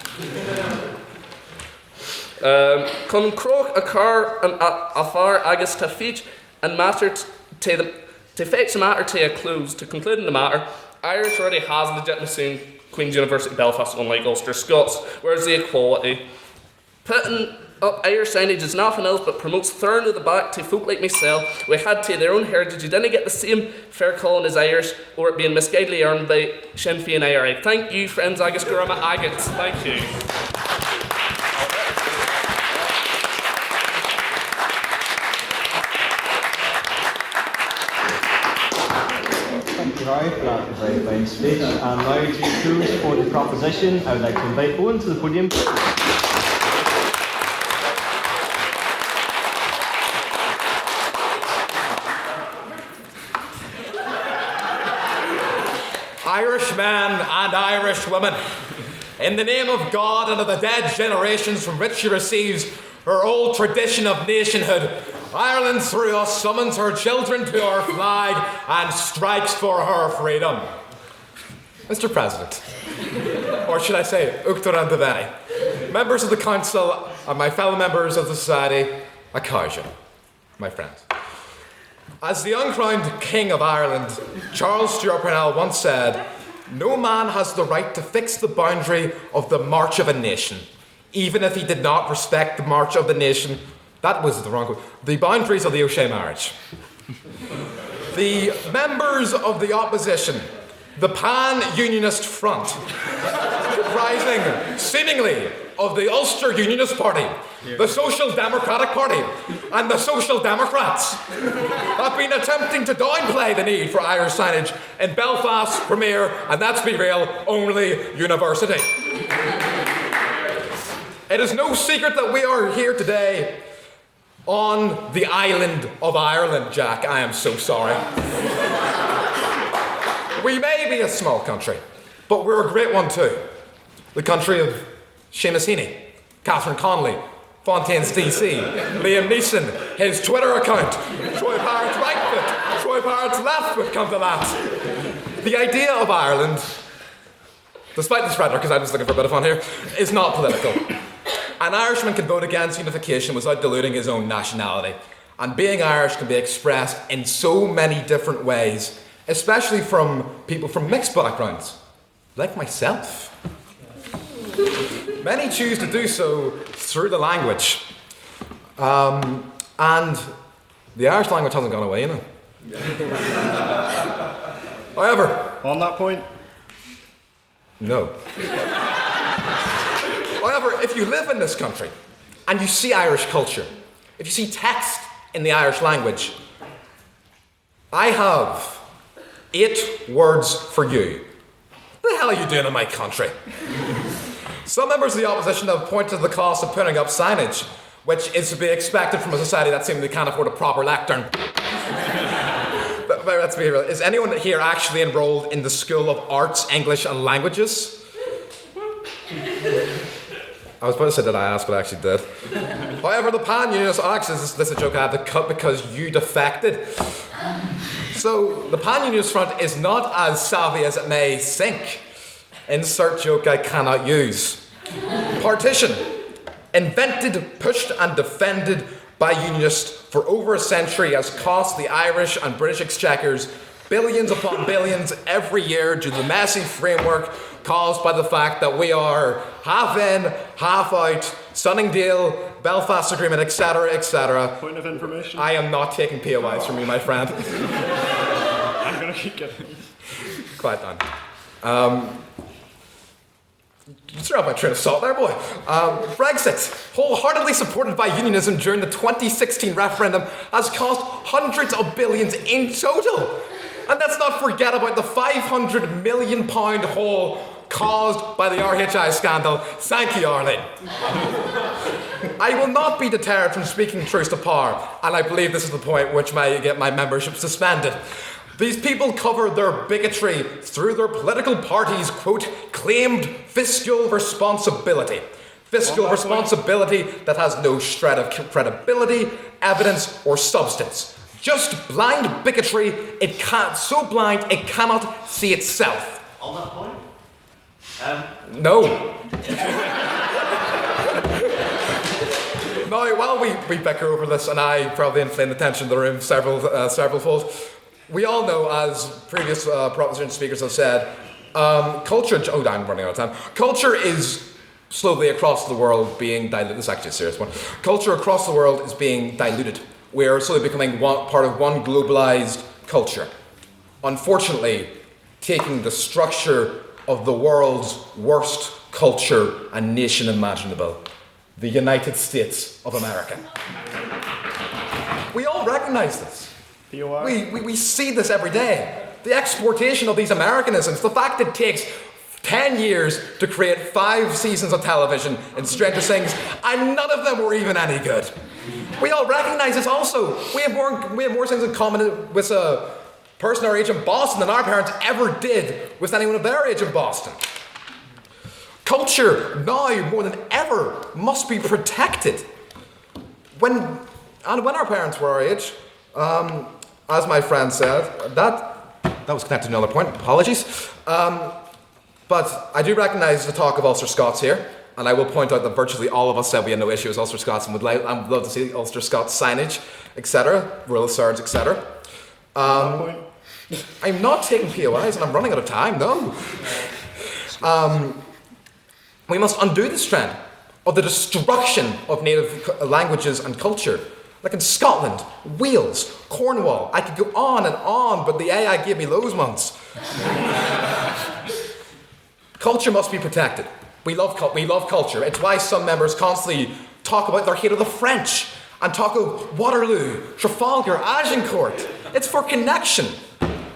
Speaker 3: Con croch a car and afar agus tafich and matter to fetch the matter to a close. To conclude in the matter, Irish already has legitimacy in Queen's University Belfast, unlike Ulster Scots. Where's the equality? Putting up Irish signage is nothing else but promotes throwing to the back to folk like myself. We had to their own heritage. You didn't get the same fair calling as Irish, or it being misguidedly earned by Sinn Féin IRA. Thank you, friends. Agus Gurama Agats. Thank you.
Speaker 9: Right, for that very fine speech. And now to close for the proposition, I would like to invite Eoin to the podium.
Speaker 17: Irishmen and Irish women, in the name of God and of the dead generations from which she receives her old tradition of nationhood, Ireland through us summons her children to our flag and strikes for her freedom. Mr. President, or should I say, Uachtaran Deveni, members of the Council and my fellow members of the Society, Akaja, my friends. As the uncrowned King of Ireland, Charles Stuart Parnell once said, "No man has the right to fix the boundary of the march of a nation, even if he did not respect the march of the nation." That was the wrong word. The boundaries of the O'Shea marriage. The members of the opposition, the Pan-Unionist Front, comprising seemingly of the Ulster Unionist Party, the Social Democratic Party, and the Social Democrats, have been attempting to downplay the need for Irish signage in Belfast, Premier, and let's be real, only University. It is no secret that we are here today on the island of Ireland, Jack. I am so sorry. We may be a small country, but we're a great one too. The country of Seamus Heaney, Catherine Conley, Fontaine's DC, Liam Neeson, his Twitter account, Troy Parrott Rightfoot, Troy parts left would come to that. The idea of Ireland, despite this rhetoric, because I'm just looking for a bit of fun here, is not political. An Irishman can vote against unification without diluting his own nationality. And being Irish can be expressed in so many different ways, especially from people from mixed backgrounds, like myself. Many choose to do so through the language. And the Irish language hasn't gone away, you know. However,
Speaker 7: on that point,
Speaker 17: no. However, if you live in this country and you see Irish culture, if you see text in the Irish language, I have 8 words for you. What the hell are you doing in my country? Some members of the opposition have pointed to the cost of putting up signage, which is to be expected from a society that seemingly can't afford a proper lectern. But let's be real. Is anyone here actually enrolled in the School of Arts, English and Languages? I was about to say that I asked, but I actually did. However, the pan-unionist this is a joke I had to cut because you defected. So, the pan-unionist front is not as savvy as it may think. Insert joke I cannot use. Partition. Invented, pushed and defended by unionists for over a century has cost the Irish and British exchequers billions upon billions every year due to the messy framework caused by the fact that we are half in, half out, Sunningdale, Belfast Agreement, etc., etc.
Speaker 7: Point of information.
Speaker 17: I am not taking POIs from you, my friend.
Speaker 7: I'm going to keep getting
Speaker 17: Quiet down. You threw out my train of thought there, boy. Brexit, wholeheartedly supported by unionism during the 2016 referendum, has cost hundreds of billions in total. And let's not forget about the £500 million hole caused by the RHI scandal. Thank you, Arlene. I will not be deterred from speaking truth to power, and I believe this is the point which may get my membership suspended. These people cover their bigotry through their political parties' quote, claimed fiscal responsibility. Fiscal responsibility that has no shred of credibility, evidence, or substance. Just blind bigotry, so blind it cannot see itself.
Speaker 8: On that point?
Speaker 17: No. Now, while we bicker over this, and I probably inflame the tension in the room several fold, we all know, as previous proposition speakers have said, culture. Oh, I'm running out of time. Culture is slowly across the world being diluted. This is actually a serious one. Culture across the world is being diluted. We are slowly becoming part of one globalized culture. Unfortunately, taking the structure of the world's worst culture and nation imaginable, the United States of America. We all recognize this. We see this every day. The exportation of these Americanisms, the fact it takes 10 years to create 5 seasons of television in Stranger Things, and none of them were even any good. We all recognize this also. We have more things in common with a person our age in Boston than our parents ever did with anyone of their age in Boston. Culture, now more than ever, must be protected. When our parents were our age, as my friend said, that was connected to another point, apologies. But I do recognise the talk of Ulster Scots here, and I will point out that virtually all of us said we had no issue with Ulster Scots and would love to see Ulster Scots signage, etc., rural swords, etc. I'm not taking POIs and I'm running out of time, no. We must undo this trend of the destruction of native languages and culture. Like in Scotland, Wales, Cornwall, I could go on and on, but the AI gave me those months. Culture must be protected. We love culture. It's why some members constantly talk about their hate of the French and talk of Waterloo, Trafalgar, Agincourt. It's for connection.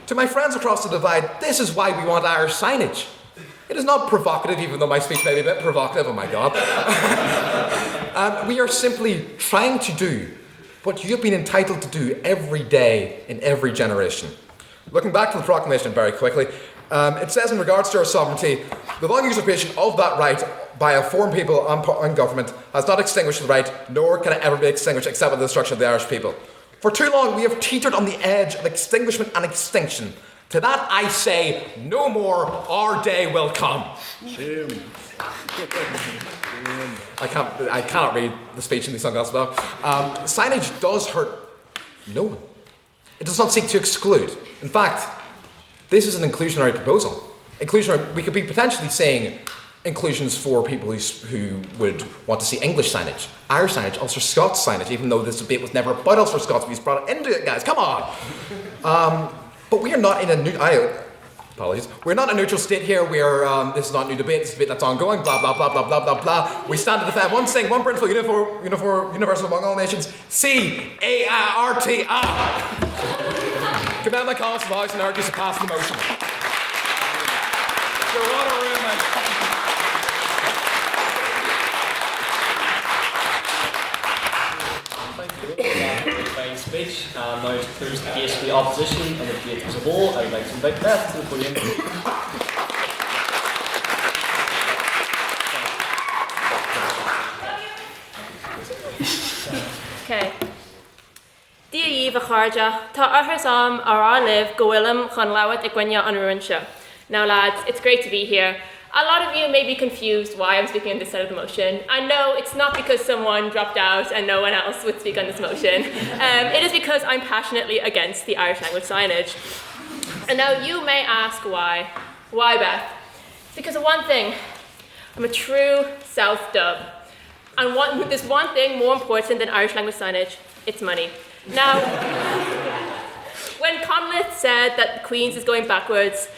Speaker 17: To my friends across the divide, this is why we want Irish signage. It is not provocative, even though my speech may be a bit provocative, oh my God. We are simply trying to do what you have been entitled to do every day in every generation. Looking back to the proclamation very quickly, it says in regards to our sovereignty, the long usurpation of that right by a foreign people on government has not extinguished the right, nor can it ever be extinguished except with the destruction of the Irish people. For too long we have teetered on the edge of extinguishment and extinction. To that I say, no more, our day will come. I cannot read the speech in the Sun Gospel. Signage does hurt no one. It does not seek to exclude. In fact, this is an inclusionary proposal. Inclusionary, we could be potentially saying inclusions for people who would want to see English signage, Irish signage, Ulster Scots signage, even though this debate was never about Ulster Scots, we just brought it into it, guys, come on! But we are not in a apologies. We're not in a neutral state here. We are, this is not a new debate, this is a debate that's ongoing, blah, blah, blah, blah, blah, blah, blah. We stand to defend one thing, one principle, universal among all nations, C-A-R-T-A. Commend my cause to the House and urge to pass the motion. Your Honour,
Speaker 1: Fine speech. Now to close the case for the opposition and the debate as a whole, I would like to invite Beth to the podium.
Speaker 19: Okay. Dia Eve Kharja, Ta Aharzam Araliv Goilam Conleth Igwenya Anurinsha. Now lads, it's great to be here. A lot of you may be confused why I'm speaking on this side of the motion. I know it's not because someone dropped out and no one else would speak on this motion. It is because I'm passionately against the Irish language signage. And now you may ask why. Why, Beth? Because of one thing. I'm a true South dub. And there's one thing more important than Irish language signage. It's money. Now, when Conleth said that Queen's is going backwards,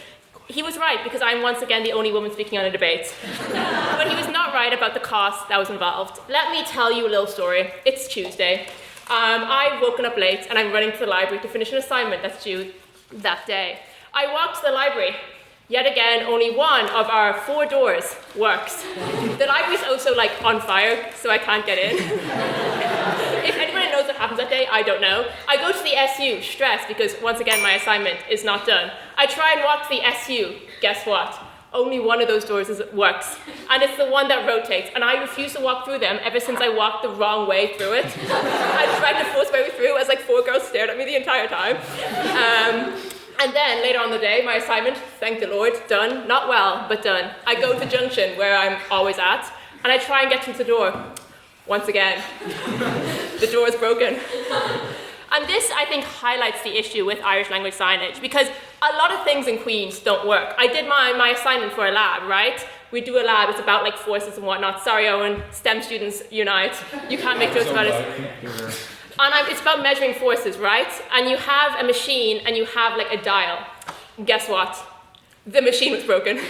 Speaker 19: he was right, because I'm once again the only woman speaking on a debate. But he was not right about the cost that was involved. Let me tell you a little story. It's Tuesday. I've woken up late and I'm running to the library to finish an assignment that's due that day. I walk to the library. Yet again, only one of our 4 doors works. The library's also on fire, so I can't get in. If anyone knows what happens that day, I don't know. I go to the SU, stressed, because once again my assignment is not done. I try and walk to the SU. Guess what? Only one of those doors works. And it's the one that rotates. And I refuse to walk through them ever since I walked the wrong way through it. I tried to force my way through as 4 girls stared at me the entire time. And then, later on in the day, my assignment, thank the Lord, done. Not well, but done. I go to the junction, where I'm always at, and I try and get to the door. Once again, the door is broken. And this, I think, highlights the issue with Irish language signage, because a lot of things in Queen's don't work. I did my assignment for a lab, right? We do a lab, it's about forces and whatnot. Sorry, Eoin, STEM students unite. You can't make jokes about it. And it's about measuring forces, right? And you have a machine and you have a dial. Guess what? The machine was broken.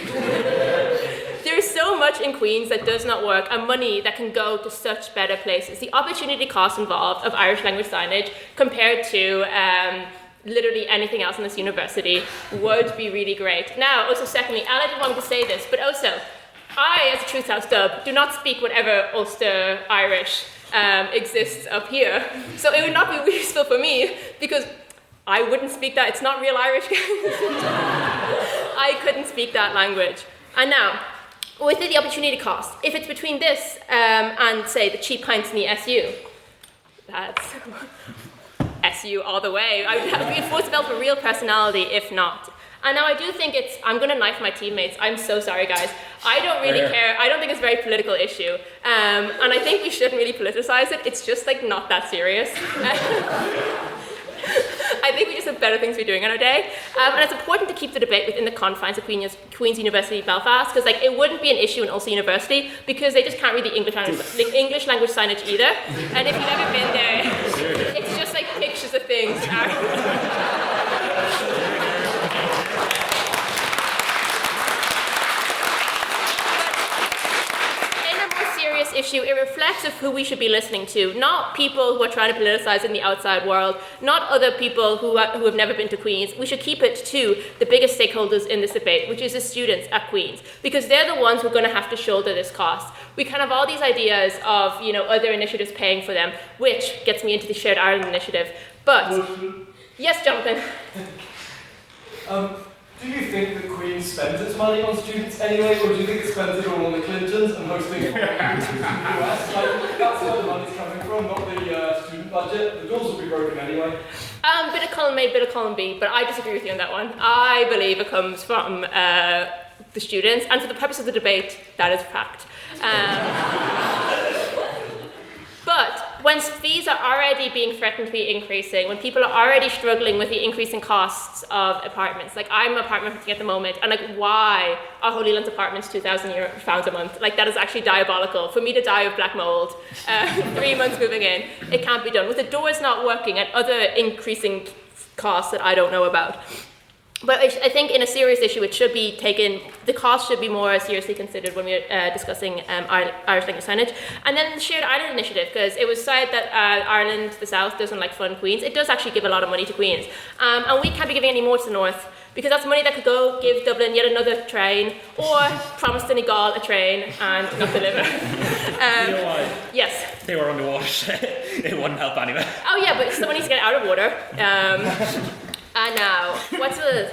Speaker 19: There's so much in Queen's that does not work, and money that can go to such better places. The opportunity cost involved of Irish language signage compared to literally anything else in this university would be really great. Now, also secondly, Ella didn't want me to say this, but also, I, as a true South dub, do not speak whatever Ulster Irish exists up here. So it would not be useful for me, because I wouldn't speak that. It's not real Irish. I couldn't speak that language. And now, with the opportunity cost, if it's between this and, say, the cheap pints in the SU, that's SU all the way. I would be forced to develop a real personality if not. And now I do think I'm going to knife my teammates. I'm so sorry, guys. I don't really care. I don't think it's a very political issue. And I think we shouldn't really politicize it. It's just not that serious. I think we just have better things we're doing in our day. And it's important to keep the debate within the confines of Queen's University Belfast, because it wouldn't be an issue in Ulster University, because they just can't read the English language signage either. And if you've ever been there, it's just pictures of things. Issue, it reflects of who we should be listening to, not people who are trying to politicize in the outside world, not other people who have never been to Queen's. We should keep it to the biggest stakeholders in this debate, which is the students at Queen's, because they're the ones who are going to have to shoulder this cost. We have all these ideas of other initiatives paying for them, which gets me into the Shared Ireland initiative. But yes, Jonathan.
Speaker 15: Do you think that Queen spends its money on students anyway, or do you think it spends it all on the Clintons and hosting in the US? That's where the money's coming from, not the student budget, the rules will be broken anyway.
Speaker 19: Bit of column A, bit of column B, but I disagree with you on that one. I believe it comes from the students, and for the purpose of the debate, that is fact. But when fees are already being threatened to be increasing, when people are already struggling with the increasing costs of apartments, like I'm apartment renting at the moment, and like why are Holy Land's apartments £2,000 a month? Like that is actually diabolical. For me to die of black mold, 3 months moving in, it can't be done. With the doors not working and other increasing costs that I don't know about. But I think in a serious issue, it should be taken, the cost should be more seriously considered when we're discussing Irish language signage. And then the Shared Ireland Initiative, because it was said that Ireland, the South, doesn't like fund Queens. It does actually give a lot of money to Queens. And we can't be giving any more to the North, because that's money that could go give Dublin yet another train, or promise the Nicholl a train and not deliver.
Speaker 2: You know why?
Speaker 19: Yes.
Speaker 2: They were underwater. It wouldn't help anyway.
Speaker 19: Oh yeah, but someone needs to get out of water. And now, what's the...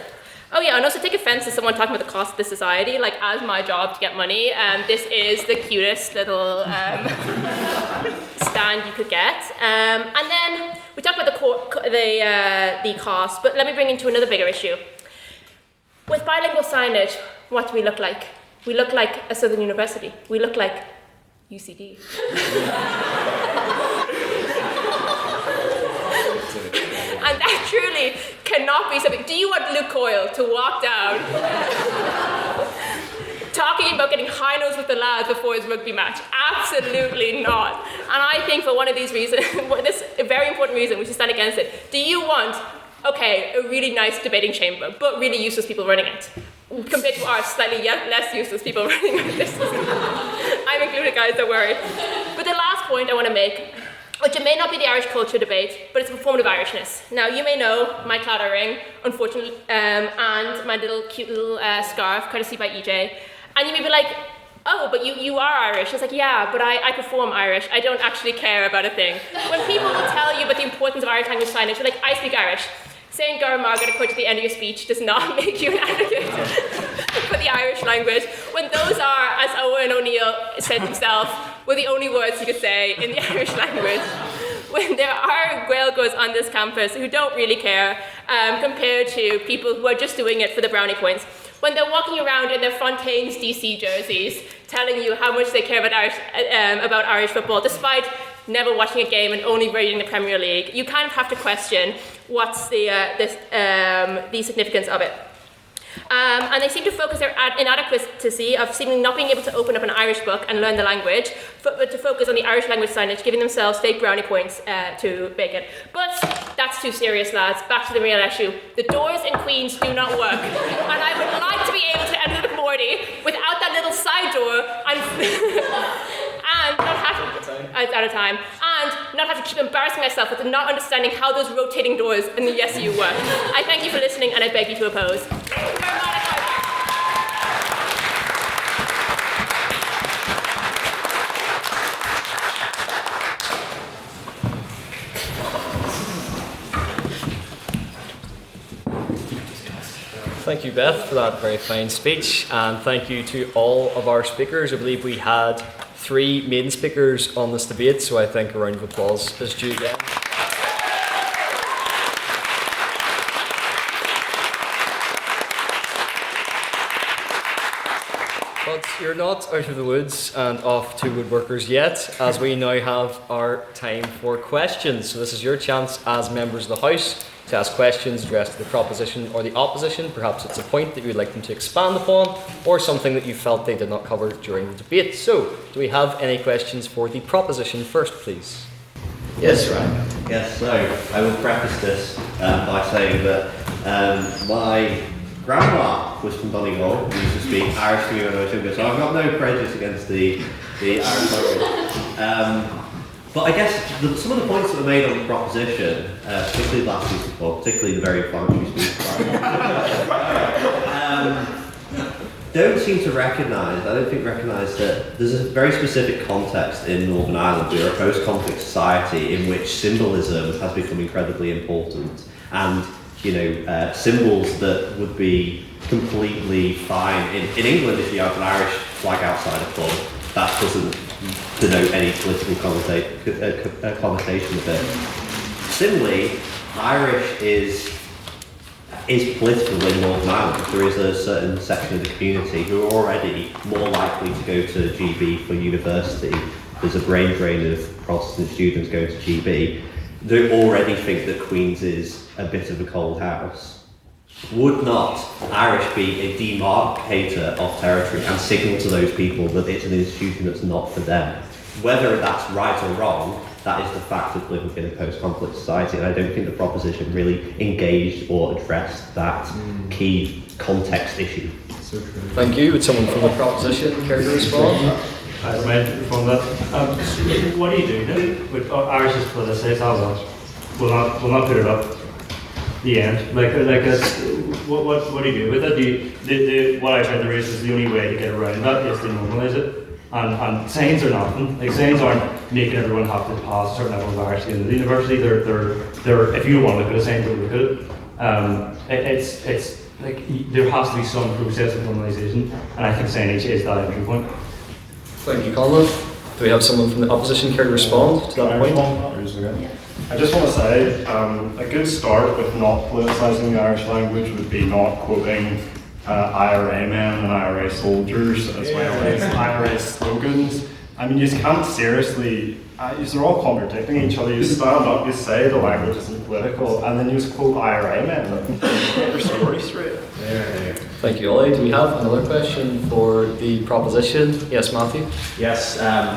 Speaker 19: Oh yeah, and also take offense to someone talking about the cost of the society. Like, as my job to get money, this is the cutest little stand you could get. And then we talked about the cost, but let me bring into another bigger issue. With bilingual signage, what do we look like? We look like a Southern University. We look like UCD. And that truly cannot be something. Do you want Luke Coyle to walk down talking about getting high nose with the lads before his rugby match? Absolutely not. And I think for one of these reasons, this a very important reason, we should stand against it. Do you want, okay, a really nice debating chamber, but really useless people running it, compared to our slightly less useless people running it? I'm included, guys, don't worry. But the last point I want to make, which it may not be the Irish culture debate, but it's a performative Irishness. Now, you may know my claddagh ring, unfortunately, and my cute little scarf, courtesy by EJ. And you may be like, oh, but you are Irish. It's like, yeah, but I perform Irish. I don't actually care about a thing. When people will tell you about the importance of Irish language signage, you're like, I speak Irish. Saying Gara Margaret according to the end of your speech does not make you an advocate for the Irish language, when those are, as Eoin O'Neill said himself, were the only words he could say in the Irish language. When there are Gaelgos on this campus who don't really care, compared to people who are just doing it for the brownie points. When they're walking around in their Fontaine's DC jerseys, telling you how much they care about Irish football, despite never watching a game and only reading the Premier League, you kind of have to question what's the significance of it. And they seem to focus their inadequacy of seemingly not being able to open up an Irish book and learn the language, but to focus on the Irish language signage, giving themselves fake brownie points to bake it. But that's too serious, lads. Back to the real issue. The doors in Queens do not work. And I would like to be able to enter the Morty without that little side door and not have at a time, and not have to keep embarrassing myself with not understanding how those rotating doors in the SU work. I thank you for listening, and I beg you to oppose.
Speaker 1: Thank you, Beth, for that very fine speech, and thank you to all of our speakers. I believe we had 3 main speakers on this debate, so I think a round of applause is due again. But you're not out of the woods and off to woodworkers yet, as we now have our time for questions. So this is your chance as members of the House to ask questions addressed to the proposition or the opposition. Perhaps it's a point that you would like them to expand upon, or something that you felt they did not cover during the debate. So, do we have any questions for the proposition first, please?
Speaker 8: Yes, Ryan. Yes, so I will preface this by saying that my grandma was from Donegal and used to speak Irish to me when I was younger, so I've got no prejudice against the Irish language. But I guess some of the points that were made on the proposition, particularly last week's report, particularly the very voluntary speech, don't seem to recognise that there's a very specific context in Northern Ireland. We are a post-conflict society in which symbolism has become incredibly important, and symbols that would be completely fine in England if you have an Irish flag outside a pub, that doesn't denote any political connotation with it. Similarly, Irish is political in Northern Ireland. There is a certain section of the community who are already more likely to go to GB for university. There's a brain drain of Protestant students going to GB. They already think that Queen's is a bit of a cold house. Would not Irish be a demarcator of territory and signal to those people that it's an institution that's not for them? Whether that's right or wrong, that is the fact of living in a post-conflict society, and I don't think the proposition really engaged or addressed that key context issue.
Speaker 1: Thank you. Would someone from the proposition care to respond?
Speaker 5: I might respond to that. What do you do then with Irish is politicized? We'll not put it up. The end. What do you do with it? What I tried to raise is the only way to get around that is to normalise it. And signs are nothing. Like signs aren't making everyone have to pass a certain level of Irish to get into the university. They're if you don't want to look at a sign, don't look at it. It's like there has to be some process of normalisation, and I think signage is that entry point.
Speaker 1: Thank you, Conleth. Do we have someone from the opposition care to respond to that point?
Speaker 7: I just want to say a good start with not politicising the Irish language would be not quoting IRA men and IRA soldiers as well as IRA slogans. I mean, you can't seriously, you're all contradicting each other. You stand up, you say the language isn't political, and then you just quote IRA men. Get your story straight.
Speaker 1: Thank you, Ollie. Do we have another question for the proposition? Yes, Matthew?
Speaker 12: Yes,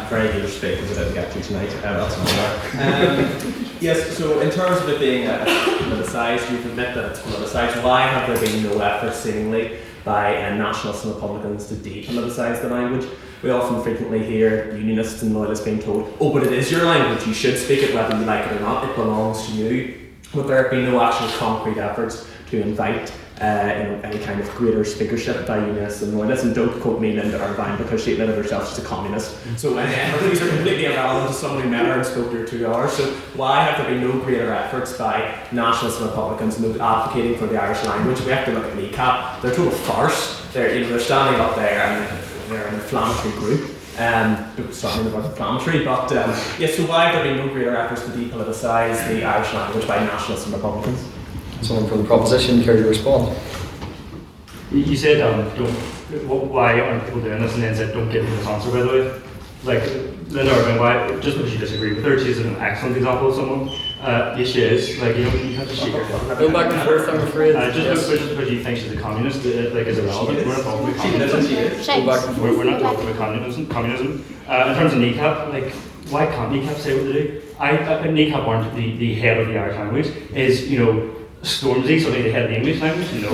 Speaker 12: very good speak because I didn't get to tonight. That's another. Yes, so in terms of it being politicised, you admit that it's politicised. Why have there been no efforts seemingly by nationalists and Republicans to depoliticise the language? We often frequently hear unionists and loyalists being told, oh, but it is your language, you should speak it whether you like it or not, it belongs to you. But there have been no actual concrete efforts to invite any kind of greater speakership by unionists and loyalists, and don't quote Meallain to Irvine because she admitted herself as a communist. So these are completely irrelevant to someone who met her and spoke to her 2 hours. So why have there been no greater efforts by nationalists and Republicans advocating for the Irish language? We have to look at NECAP. They're total farce. They're standing up there and they're an inflammatory group. Something about inflammatory, but yes, so why have there been no greater efforts to depoliticise the Irish language by nationalists and Republicans?
Speaker 1: Someone from the proposition care to respond?
Speaker 5: You said, why aren't people doing this, and then said, don't give me this answer, by the way. Like, Linda Irving, why, just because you disagree with her, she's an excellent example of someone. Yes, she is. Like, you have to shake her head.
Speaker 1: Go back and forth, I'm afraid.
Speaker 5: Just because you think she's a communist, like, is irrelevant. We're not talking about communism. We're not talking about communism. In terms of NECAP, like, why can't NECAP say what they do? NECAP aren't the head of the Irish language. Is, Stormzy suddenly the head of the English language? No.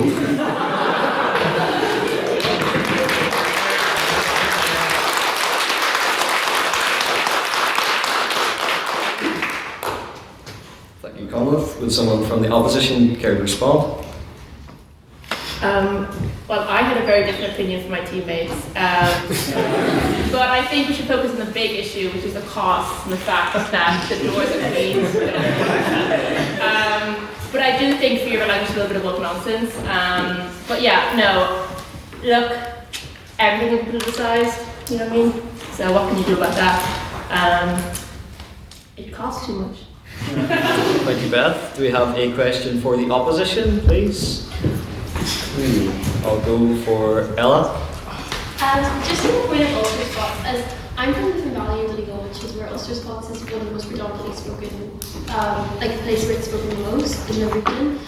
Speaker 1: Thank you, Conleth. Would someone from the opposition care to respond?
Speaker 19: Well, I had a very different opinion from my teammates. But I think we should focus on the big issue, which is the cost and the fact that the Northern Queens. But I do think freedom of language is a little bit of woke nonsense. But yeah, no. Look, everything is politicized, you know what I mean? So what can you do about that? It costs too much.
Speaker 1: Thank you, Beth. Do we have a question for the opposition, please? I'll go for Ella.
Speaker 13: Just in the point of Ulster Scots, as I'm from the Valley of Nicholl, which is where Ulster Scots is one of the most predominantly spoken, like the place where it's spoken the most in the region.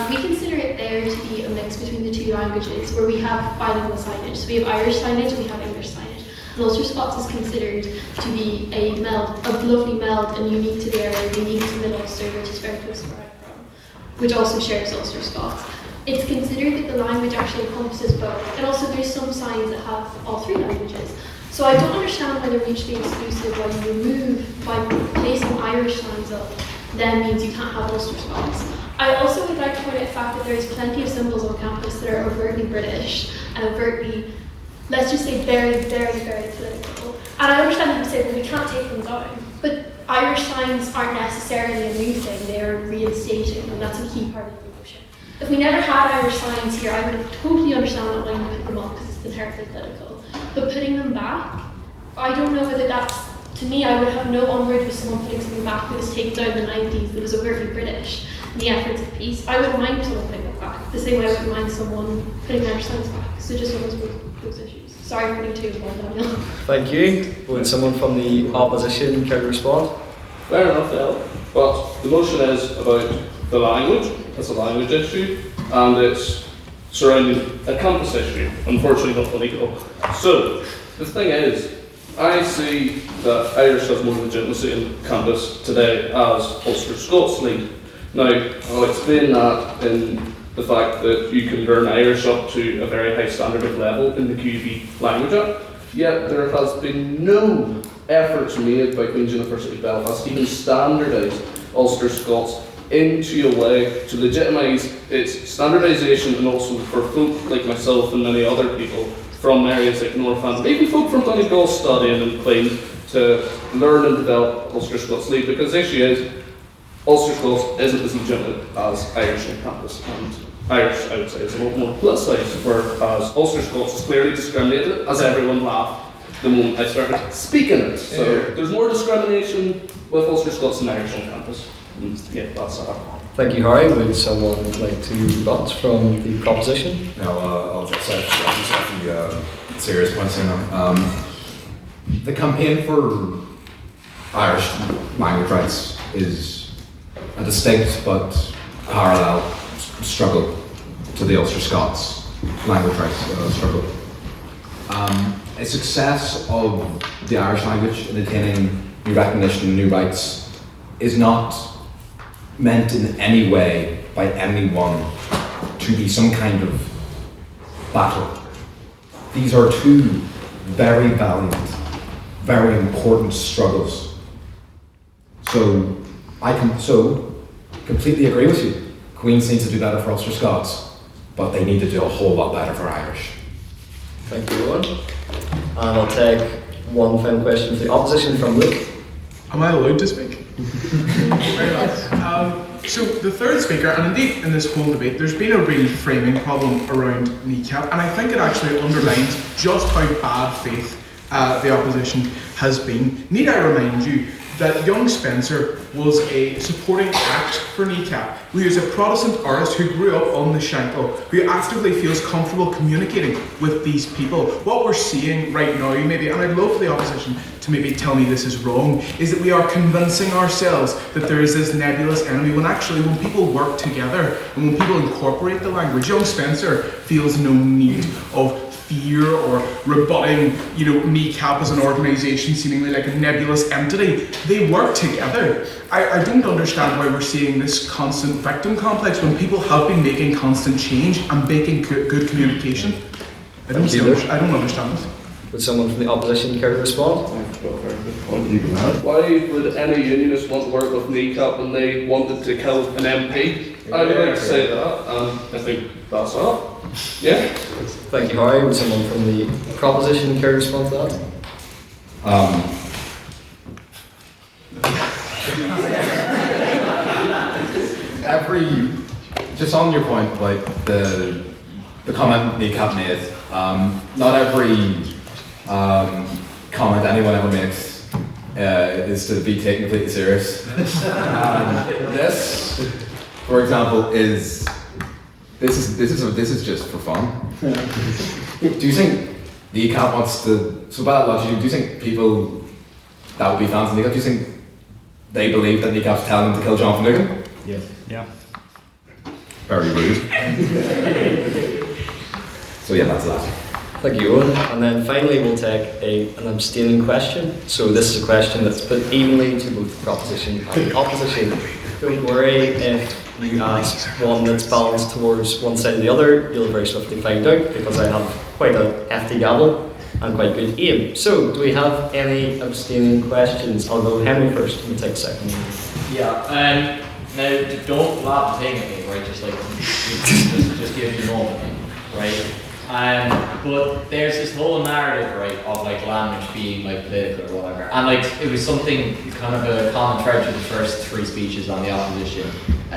Speaker 13: We consider it there to be a mix between the two languages, where we have bilingual signage. So we have Irish signage, we have English signage. And Ulster Scots is considered to be a lovely meld and unique to the area, unique to Mid-Ulster, which is very close to where I'm from, which also shares Ulster Scots. It's considered that the language actually encompasses both, and also there's some signs that have all three languages. So I don't understand why they're mutually exclusive, why you remove, by placing Irish signs up, then means you can't have Ulster Scots. I also would like to point out the fact that there's plenty of symbols on campus that are overtly British and overtly, let's just say very, very, very political. And I understand people say, well, we can't take them down, but Irish signs aren't necessarily a new thing, they are reinstating, and that's a key part of the motion. If we never had Irish signs here, I would totally understand why we put them up because it's inherently political. But putting them back I don't know whether that's, to me, I would have no umbrage with someone putting something back that was taken down in the 90s that was overtly British, and the efforts of peace. I wouldn't mind someone putting it back, the same way I wouldn't mind someone putting Irish signs back. So just one of those issues. Sorry for putting two involved, Daniel.
Speaker 1: Thank you. Would someone from the opposition care to respond?
Speaker 3: Fair enough, Al. But the motion is about the language. It's a language issue, and it's surrounding a campus issue. Unfortunately, not political. So the thing is, I see that Irish has more legitimacy in campus today as Ulster Scots lead. Now, I'll explain that in the fact that you can learn Irish up to a very high standard of level in the QUB Language Act, yet there has been no efforts made by Queen's University Belfast to even standardise Ulster Scots into a way to legitimise its standardisation, and also for folk like myself and many other people from areas like Northampton, even folk from Donegal studying in Queen, to learn and develop Ulster Scots lead, because the issue is Ulster Scots isn't as legitimate as Irish on campus, and Irish, I would say, is a lot more politicised, whereas Ulster Scots is clearly discriminated, as everyone laughed the moment I started speaking it. So there's more discrimination with Ulster Scots than Irish on campus. And yeah, that's that.
Speaker 1: Thank you, Harry. Would someone like to rebut from the proposition?
Speaker 18: No, I'll just say the serious points here now. The campaign for Irish language rights is a distinct but parallel struggle to the Ulster Scots language rights struggle. A success of the Irish language in attaining new recognition and new rights is not meant in any way by anyone to be some kind of battle. These are two very valiant, very important struggles. So I can completely agree with you. Queens need to do better for Ulster Scots, but they need to do a whole lot better for Irish.
Speaker 1: Thank you, Eoin. And I'll take one final question for the opposition from Luke.
Speaker 21: Am I allowed to speak? Very well. So the third speaker, and indeed in this whole debate, there's been a real framing problem around kneecap, and I think it actually underlines just how bad faith the opposition has been. Need I remind you that young Spencer was a supporting act for kneecap, who is a Protestant artist who grew up on the Shankill, who actively feels comfortable communicating with these people. What we're seeing right now, maybe, and I'd love for the opposition to maybe tell me this is wrong, is that we are convincing ourselves that there is this nebulous enemy, when actually when people work together and when people incorporate the language, young Spencer feels no need of fear or rebutting, kneecap as an organisation seemingly like a nebulous entity. They work together. I don't understand why we're seeing this constant victim complex when people have been making constant change and making good communication. I don't understand this.
Speaker 1: Would someone from the opposition care to respond?
Speaker 3: Why would any unionist want to work with kneecap when they wanted to kill an MP? I would like to say that, and I think that's all. Yeah.
Speaker 1: Thank you, Harry. Would someone from the proposition care to respond to that?
Speaker 18: Just on your point about the comment kneecap made, not every comment anyone ever makes is to be taken completely serious. This, for example, is just for fun. Do you think kneecap wants to? So by that logic, do you think people that would be fans of kneecap? Do you think they believe that kneecap's telling them to kill John Finnegan?
Speaker 5: Yes. Yeah.
Speaker 18: Very rude. So yeah, that's that.
Speaker 1: Thank you, Eoin. And then finally we'll take an abstaining question. So this is a question that's put evenly to both the proposition and the opposition. Don't worry if you ask one that's balanced towards one side or the other, you'll very swiftly find out, because I have quite a hefty gavel and quite good aim. So do we have any abstaining questions? I'll go Henry first and take second.
Speaker 4: Yeah, now don't laugh the thing at me, right? Just give me a moment, right? But there's this whole narrative, right, of like language being like political or whatever, and like it was something kind of a common thread through the first three speeches on the opposition.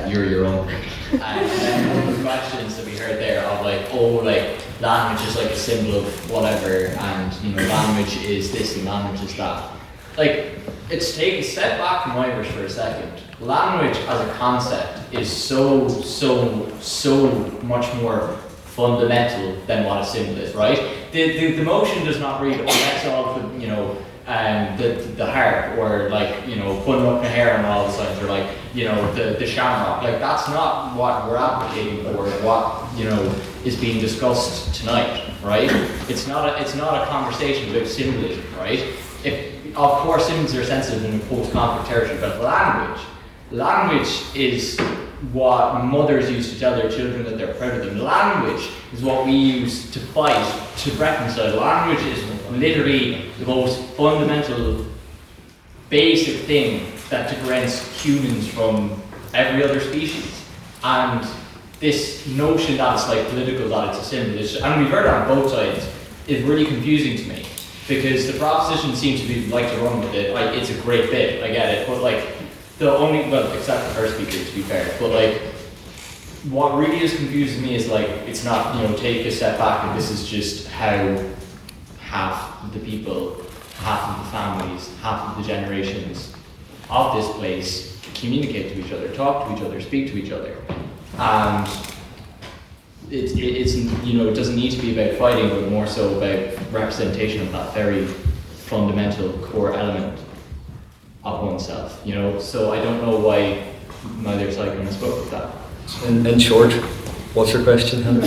Speaker 4: you're your own. And then one of the questions that we heard there of like, oh, like language is like a symbol of whatever, and you know, language is this and language is that. Like, it's take a step back from Irish for a second. Language as a concept is so much more fundamental than what a symbol is, right? The motion does not read, oh, let's all put, you know, the harp, or like, you know, putting up the hair on all the signs, or like, you know, the shamrock. Like, that's not what we're advocating for, what, you know, is being discussed tonight, right? It's not a conversation about symbolism, right? Of course, symbols are sensitive in a post-conflict territory, but language is what mothers use to tell their children that they're proud of them. Language is what we use to fight, to reconcile. Language is literally the most fundamental, basic thing that differentiates humans from every other species. And this notion that it's like political, that it's a symbol, and we've heard it on both sides, is really confusing to me. Because the proposition seems to be like to run with it, like it's a great bit, I get it, but like the only, well, except the first speaker to be fair, but like what really is confusing me is like it's not, you know, take a step back and this is just how half of the people, half of the families, half of the generations of this place communicate to each other, talk to each other, speak to each other. And it's you know, it doesn't need to be about fighting, but more so about representation of that very fundamental core element of oneself, you know. So I don't know why neither side can spoke with that.
Speaker 1: In short, what's your question, Henry?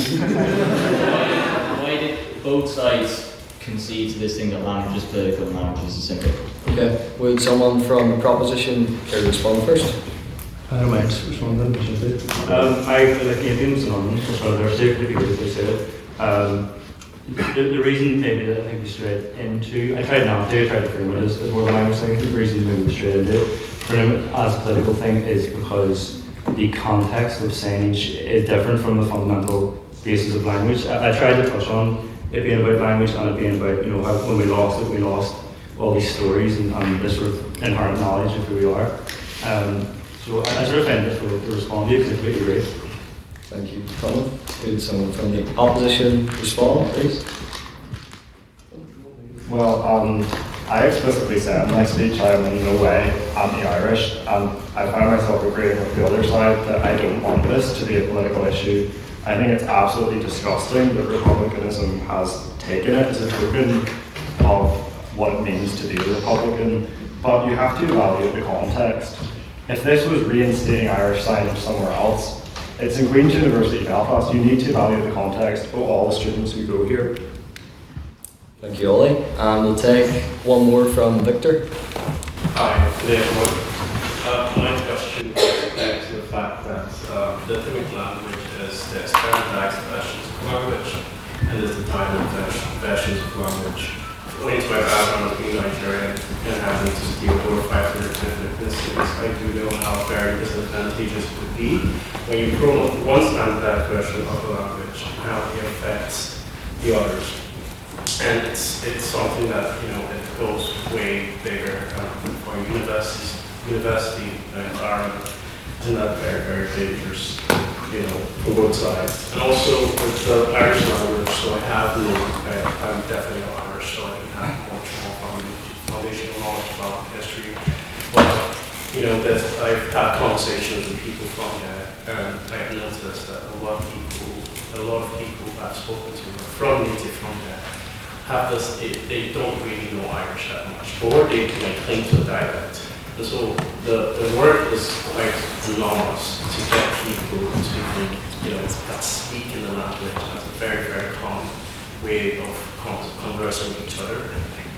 Speaker 4: Why did both sides concede to this thing that language is political and language is a symbol?
Speaker 1: Okay, would someone from the proposition care to respond first?
Speaker 5: I don't mind responding, I should say. I like Eaton's synonymous for their sake, if you really say it. The reason maybe that I think we straight into, I tried to frame it as more than I was saying, the reason maybe we straight into it, frame it as a political thing is because the context of signage is different from the fundamental basis of language. I tried to touch on it being about language and it being about, you know, how when we lost all these stories and this sort of inherent knowledge of who we are. So I sort of find this to respond to you because I completely agree.
Speaker 1: Thank you, Conleth. Could someone from the opposition respond, please?
Speaker 5: Well, I explicitly said in my speech I am in no way anti-Irish, and I find myself agreeing with the other side that I don't want this to be a political issue. I think it's absolutely disgusting that republicanism has taken it as a token of what it means to be a Republican, but you have to evaluate the context. If this was reinstating Irish signage somewhere else, it's in Queen's University, Belfast, you need to evaluate the context of all the students who go here.
Speaker 1: Thank you, Ollie. And we'll take one more from Victor.
Speaker 6: Hi, everyone. My question goes back to the fact that the ethnic language is the standardized versions of language and is the diamond versions of language. According to my background as being Nigerian and having to deal with 500 different ethnicities, I do know how very disadvantageous it would be when you promote one standardized version of the language and how it affects the others. And it's something that, you know, it goes way bigger for university environment. And that very, very dangerous, you know, for both sides. And also with the Irish language, so I have no, I'm definitely not Irish, so I have much more foundational knowledge about history. But, you know, that I've had conversations with people from here, and I've noticed that a lot of people I've spoken to are from native from here, have this, they don't really know Irish that much, or they can cling to a dialect. And so the work is quite enormous to get people to, you know, that speak in the language as a very, very common way of conversing with each other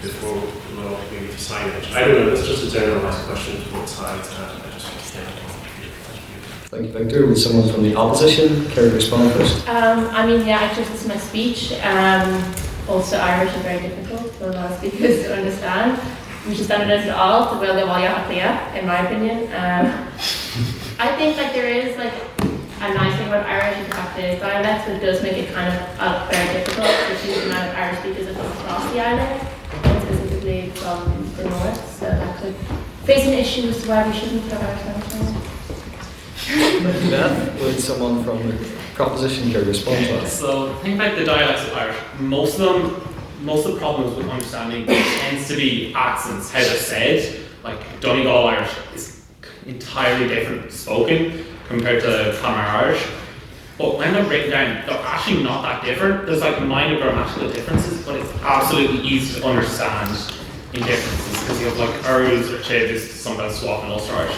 Speaker 6: before, you know, maybe to signage. I don't know, it's just a generalized question to both sides, and I just want to stand on.
Speaker 1: Thank you, Victor. Would someone from the opposition care to respond first?
Speaker 19: I mean, yeah, I just listened to my speech. Also, Irish is very difficult for a lot of speakers to understand. We should standardize it all to build a in my opinion. I think like there is like a nice thing about Irish is the fact that it's dialects, but it does make it kind of very difficult to choose the amount of Irish speakers that come across the island, and specifically from the north. So that could face an issue as to why we shouldn't have Irish language.
Speaker 1: Beth, would someone from the proposition care respond to that?
Speaker 6: So the thing about the dialects of Irish, most of the problems with understanding tends to be accents, how they're said. Like Donegal Irish is entirely different spoken compared to Conleth Irish. But when they're written down, they're actually not that different. There's like minor grammatical differences, but it's absolutely easy to understand in differences because you have like earls or changes to some kind of swap in Ulster Irish.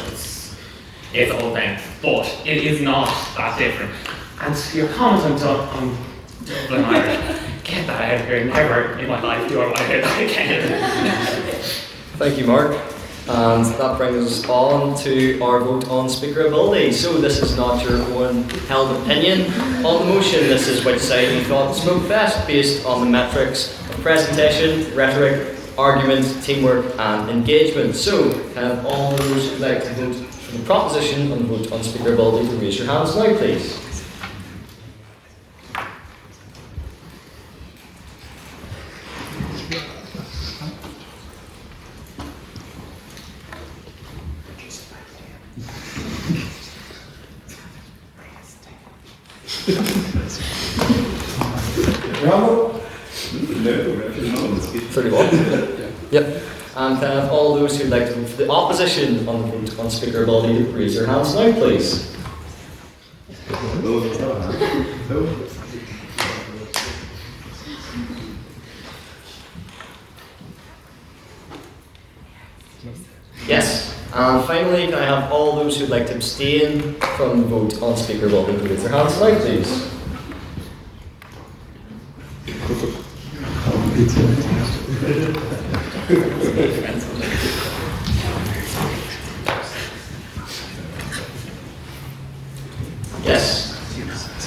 Speaker 6: It's a whole thing, but it is not that different. And your comment on Dublin Irish, get that out of here. Never in my life do I want to hear that again.
Speaker 1: Thank you, Mark. And that brings us on to our vote on speakerability. So this is not your own held opinion on the motion. This is which side you thought spoke best based on the metrics of presentation, rhetoric, argument, teamwork and engagement. So can all those who'd like to vote for the proposition on the vote on speakerability to raise your hands now, please.
Speaker 18: Rambo?
Speaker 1: 31? Yep. And can I have all those who'd like to vote for the opposition on the vote on speakerability to raise their hands now, please. Yes. And finally, can I have all those who'd like to abstain from the vote on speakerability to raise their hands now, please. Yes.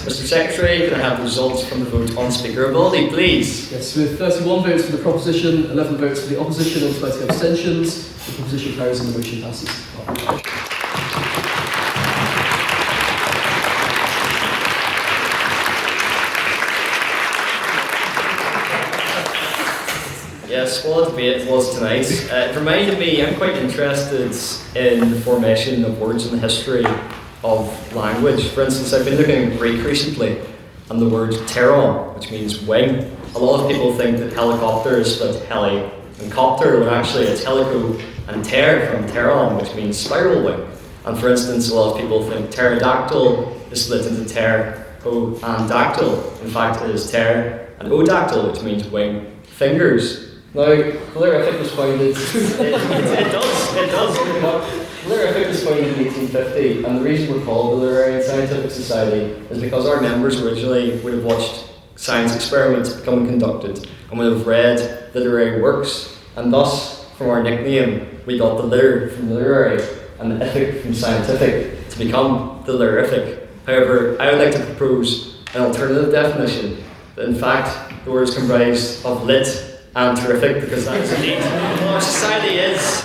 Speaker 1: Mr. Secretary, can I have the results from the vote on speakerability, please?
Speaker 10: Yes, with 31 votes for the proposition, 11 votes for the opposition and 20 abstentions, the proposition carries and the motion passes.
Speaker 1: Yes, what a debate it was tonight. It reminded me, I'm quite interested in the formation of words in the history of language. For instance, I've been looking at Greek recently, and the word pteron, which means wing. A lot of people think that helicopter is split heli and copter, when actually it's helico and ter from pteron, which means spiral wing. And for instance, a lot of people think pterodactyl is split into ter, o, and dactyl. In fact, it is ter and odactyl, which means wing fingers. Now, calorific was founded. It does. Calorific was founded in 1850, and the reason we're called the Literary and Scientific Society is because our members originally would have watched science experiments becoming conducted and would have read literary works, and thus, from our nickname, we got the liter from literary and the ific from scientific to become the lirific. However, I would like to propose an alternative definition that, in fact, the word is comprised of lit and terrific, because that is indeed what our society is.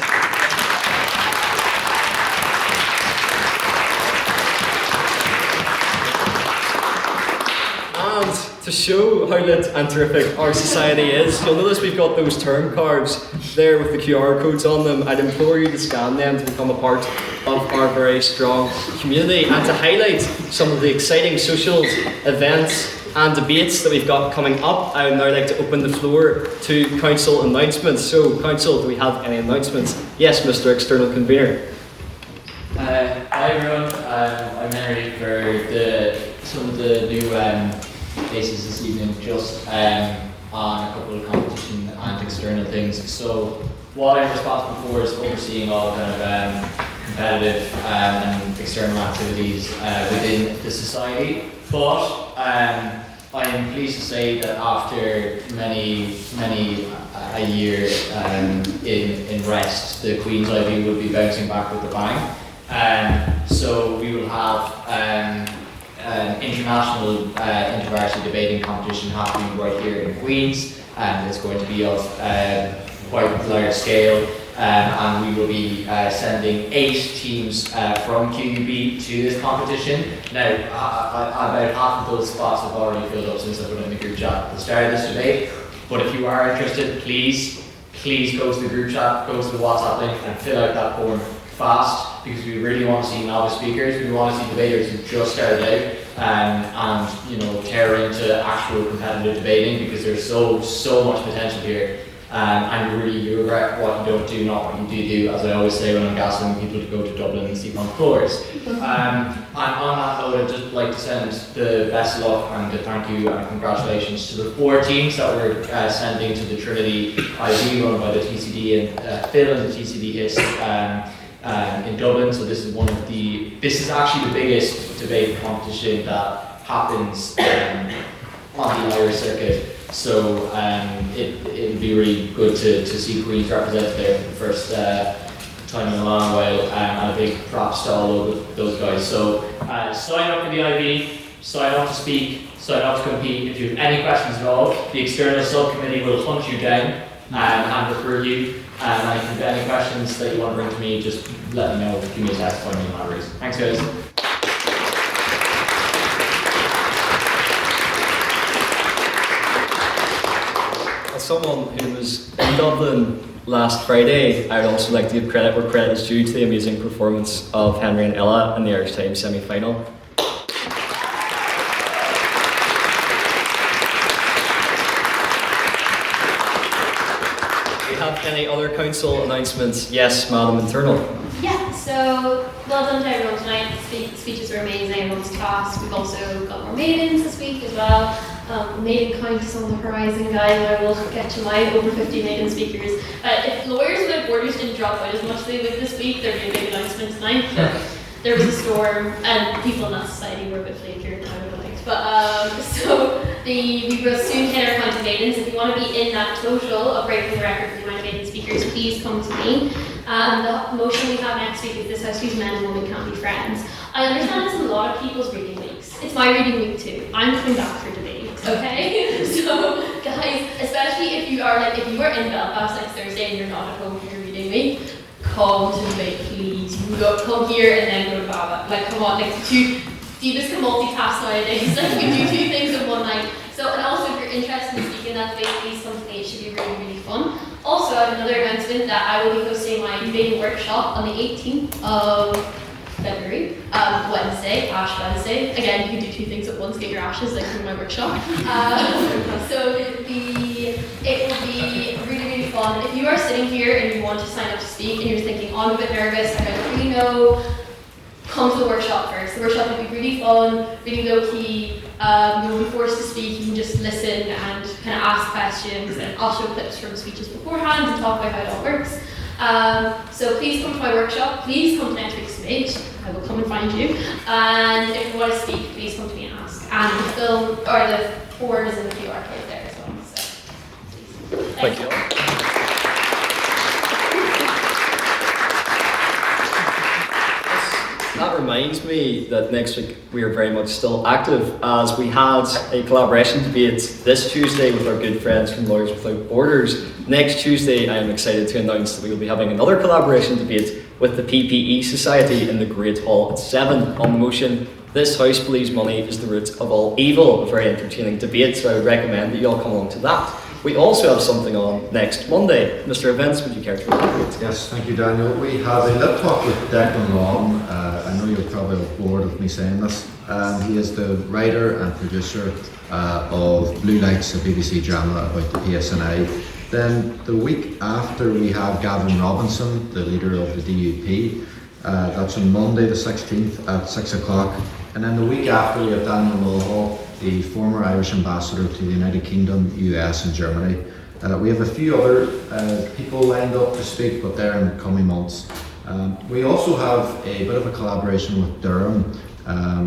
Speaker 1: And to show how lit and terrific our society is, you'll notice we've got those term cards there with the QR codes on them. I'd implore you to scan them to become a part of our very strong community and to highlight some of the exciting social events and debates that we've got coming up. I would now like to open the floor to council announcements. So, council, do we have any announcements? Yes, Mr. External Convener.
Speaker 4: Hi everyone, I'm Henry for some of the new cases this evening, just on a couple of competition and external things. So what I'm responsible for is overseeing all kind of competitive and external activities within the society. But I am pleased to say that after many a year in rest, the Queen's Ivy will be bouncing back with a bang. So we will have an international InterVarsity debating competition happening right here in Queen's, and it's going to be of quite large scale. And we will be sending 8 teams from QUB to this competition. Now, about half of those spots have already filled up since I put in the group chat at the start of this debate. But if you are interested, please go to the group chat, go to the WhatsApp link and fill out that form fast. because we really want to see novice speakers. We want to see debaters who just started out and you know, tear into actual competitive debating, because there's so much potential here. And really, you regret what you don't do, not what you do. As I always say when I'm gassing people to go to Dublin and sleep on floors. And on that note, I'd just like to send the best of luck and a thank you and congratulations to the 4 teams that we're sending to the Trinity IV run by the TCD and Phil and the TCD HIS in Dublin. So this is actually the biggest debate competition that happens on the Irish circuit. So it would be really good to see Queens represented there for the first time in a long while, and a big props to all of those guys. So sign up for the IV, sign up to speak, sign up to compete. If you have any questions at all, the external subcommittee will hunt you down and refer you. And if you have any questions that you want to bring to me, just let me know. Give me a text, find me in my race. Thanks, guys.
Speaker 1: Someone who was in Dublin last Friday, I would also like to give credit where credit is due to the amazing performance of Henry and Ella in the Irish Times semi-final. Do we have any other council announcements? Yes, Madam Internal.
Speaker 11: Yeah, so well done to everyone tonight. The speeches were amazing, everyone's class. We've also got more maidens this week as well. Maiden count is on the horizon, guys. I will get to my over 50 maiden speakers. If lawyers without borders didn't drop out as much as they would this week, there'd be a big announcement tonight. But there was a storm, and people in that society were a bit flakier than I would have liked. But we will soon hit our count of maidens. If you want to be in that total of breaking the record for the amount of maiden speakers, please come to me. The motion we have next week is this house whose men and women can't be friends. I understand it's a lot of people's reading weeks. It's my reading week too. I'm coming back for debate. Okay, so guys, especially if you are in Belfast next Thursday and you're not at home for your reading week, come to debate, please. You can come here and then go to Baba. Like, come on, like Divas can multitask nowadays. Like, you can do 2 things in one night. So, and also, if you're interested in speaking that debate, please come to me. It should be really, really fun. Also, I have another announcement that I will be hosting my debating workshop on the 18th of February, Wednesday, Ash Wednesday. Again, you can do 2 things at once, get your ashes, like from my workshop. So it will be really, really fun. If you are sitting here and you want to sign up to speak and you're thinking, oh, I'm a bit nervous, I don't really know, come to the workshop first. The workshop will be really fun, really low-key. You'll be forced to speak, you can just listen and kind of ask questions, and I'll show clips from speeches beforehand and talk about how it all works. So please come to my workshop, please come to next week's debate, I will come and find you, and if you want to speak, please come to me and ask. And the film, or the form is in the QR code there as well, so please. Thank you.
Speaker 1: That reminds me that next week we are very much still active, as we had a collaboration debate this Tuesday with our good friends from Lawyers Without Borders. Next Tuesday I am excited to announce that we will be having another collaboration debate with the PPE Society in the Great Hall at 7 on the motion, "This House believes money is the root of all evil." A very entertaining debate, so I would recommend that you all come along to that. We also have something on next Monday. Mr. Events, would you care to report?
Speaker 18: Yes, thank you, Daniel. We have a lip talk with Lynam. I know you're probably bored of me saying this. He is the writer and producer of Blue Lights, a BBC drama about the PSNI. Then the week after we have Gavin Robinson, the leader of the DUP. That's on Monday the 16th at 6 o'clock. And then the week after we have Daniel Mulhall, the former Irish ambassador to the United Kingdom, US and Germany. We have a few other people lined up to speak, but they're in coming months. We also have a bit of a collaboration with Durham.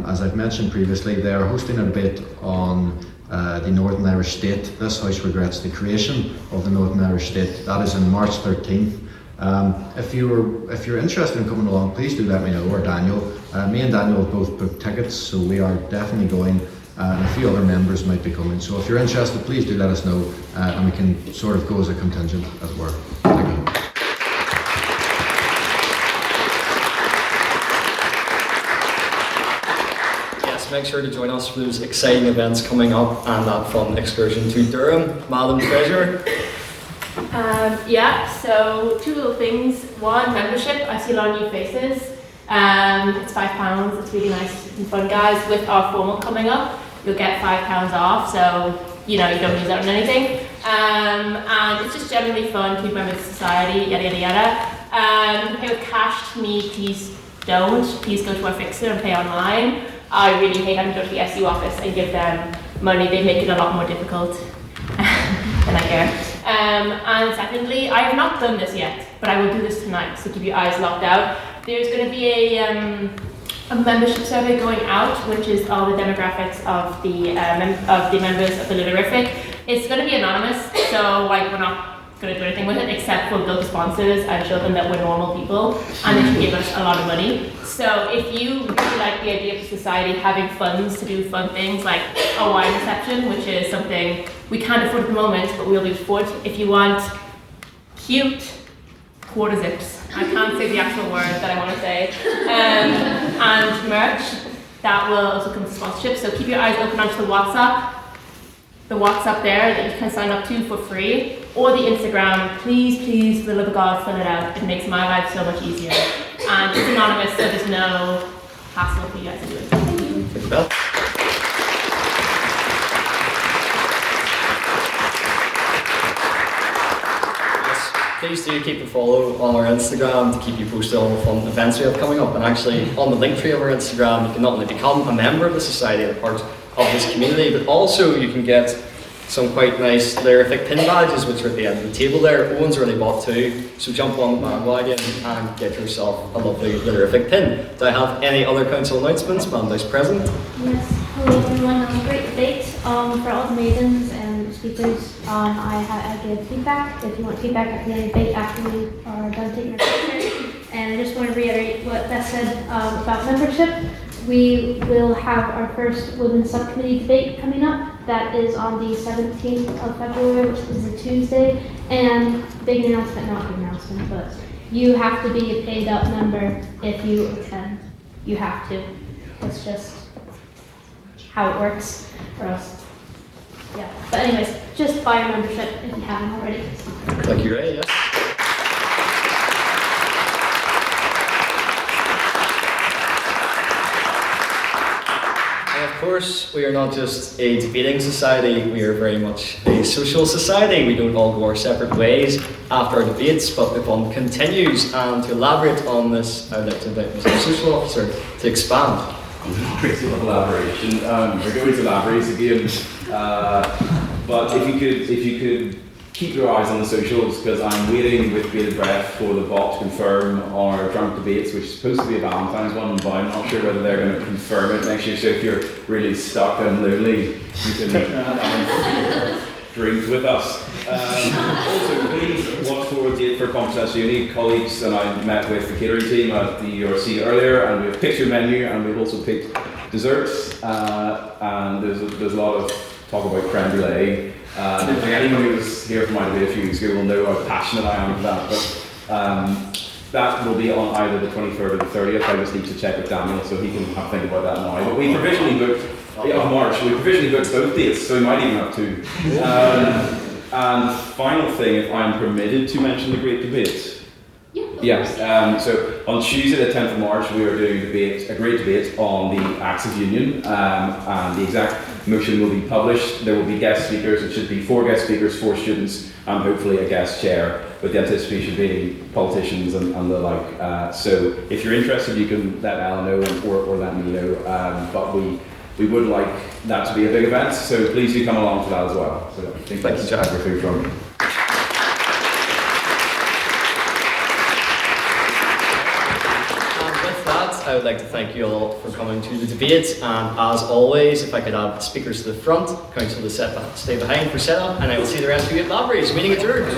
Speaker 18: As I've mentioned previously, they are hosting a debate on the Northern Irish State. This House regrets the creation of the Northern Irish State. That is on March 13th. If you're interested in coming along, please do let me know, or Daniel. Me and Daniel have both booked tickets, so we are definitely going, and a few other members might be coming. So if you're interested, please do let us know, and we can sort of go as a contingent, as it were. Thank you.
Speaker 1: Make sure to join us for those exciting events coming up and that fun excursion to Durham. Madam Treasurer?
Speaker 19: So 2 little things. One, membership. I see a lot of new faces. It's £5. It's really nice and fun, guys. With our formal coming up, you'll get £5 off, so you know you don't lose out on anything. And it's just generally fun. Keep members of society, yada yada yada. You can pay with cash. To me, please don't. Please go to our fixer and pay online. I really hate having to go to the SU office and give them money. They make it a lot more difficult than I care. And secondly, I have not done this yet, but I will do this tonight, so keep your eyes locked out. There's going to be a membership survey going out, which is all the demographics of the members of the Literarific. It's going to be anonymous, so like we're not going to do anything with it except for build sponsors and show them that we're normal people and they can give us a lot of money. So if you really like the idea of society having funds to do fun things like a wine reception, which is something we can't afford at the moment, but we'll be afford. If you want cute quarter zips, I can't say the actual word that I want to say, and merch, that will also come to sponsorship. So keep your eyes open onto the WhatsApp there that you can sign up to for free, or the Instagram. Please, for the love of God, fill it out. It makes my life so much easier. And it's anonymous, so there's no hassle for you guys to do it. Thank you.
Speaker 1: Beth? Please do keep a follow on our Instagram to keep you posted on the fun events we have coming up. And actually, on the link tree of our Instagram, you can not only become a member of the society and a part of this community, but also you can get some quite nice Literarific pin badges, which are at the end of the table there. Owen's already bought 2, so jump on the bandwagon and get yourself a lovely Literarific pin. Do I have any other council announcements, Madam Vice President?
Speaker 13: Yes, hello everyone. A great debate for all the maidens and speakers. I give feedback. If you want feedback at the end of the debate after we are done taking our picture. And I just want to reiterate what Beth said about membership. We will have our first women's subcommittee debate coming up. That is on the 17th of February, which is a Tuesday. And big announcement, not big announcement, but you have to be a paid up member if you attend. You have to. That's just how it works for us. Yeah. But anyways, just buy your membership if you haven't already.
Speaker 1: Thank you, Ray. Yes. Of course, we are not just a debating society, we are very much a social society. We don't all go our separate ways after our debates, but the fun continues. And to elaborate on this, I would like to invite Mr. Social Officer to expand.
Speaker 6: Crazy little elaboration. We're going to elaborate again. But if you could keep your eyes on the socials, because I'm waiting with bated breath for the bot to confirm our drunk debates, which is supposed to be a Valentine's one, but I'm not sure whether they're going to confirm it next year. So if you're really stuck and lonely, you can drink with us. Also, please watch forward for Conference Uni. Colleagues and I met with the catering team at the URC earlier, and we've picked your menu, and we've also picked desserts. And there's a lot of talk about creme brulee. Anyone who was here for my debate a few weeks ago will know how passionate I am about that. But that will be on either the 23rd or the 30th. I just need to check with Daniel so he can have a think about that now. But we provisionally booked March. We provisionally booked both dates, so we might even have 2. And final thing, if I'm permitted to mention the great debate. Yeah. So on Tuesday, the 10th of March, we are doing a great debate on the Acts of Union, and the exact motion will be published. There will be guest speakers. It should be 4 guest speakers, 4 students, and hopefully a guest chair, with the anticipation being politicians and the like. So if you're interested, you can let Alan know or let me know. But we would like that to be a big event, so please do come along to that as well. So I think that's everything from me.
Speaker 1: I would like to thank you all for coming to the debate, and as always, if I could have speakers to the front, council to stay behind for setup, and I will see the rest of you at Lavery's. Meeting adjourned.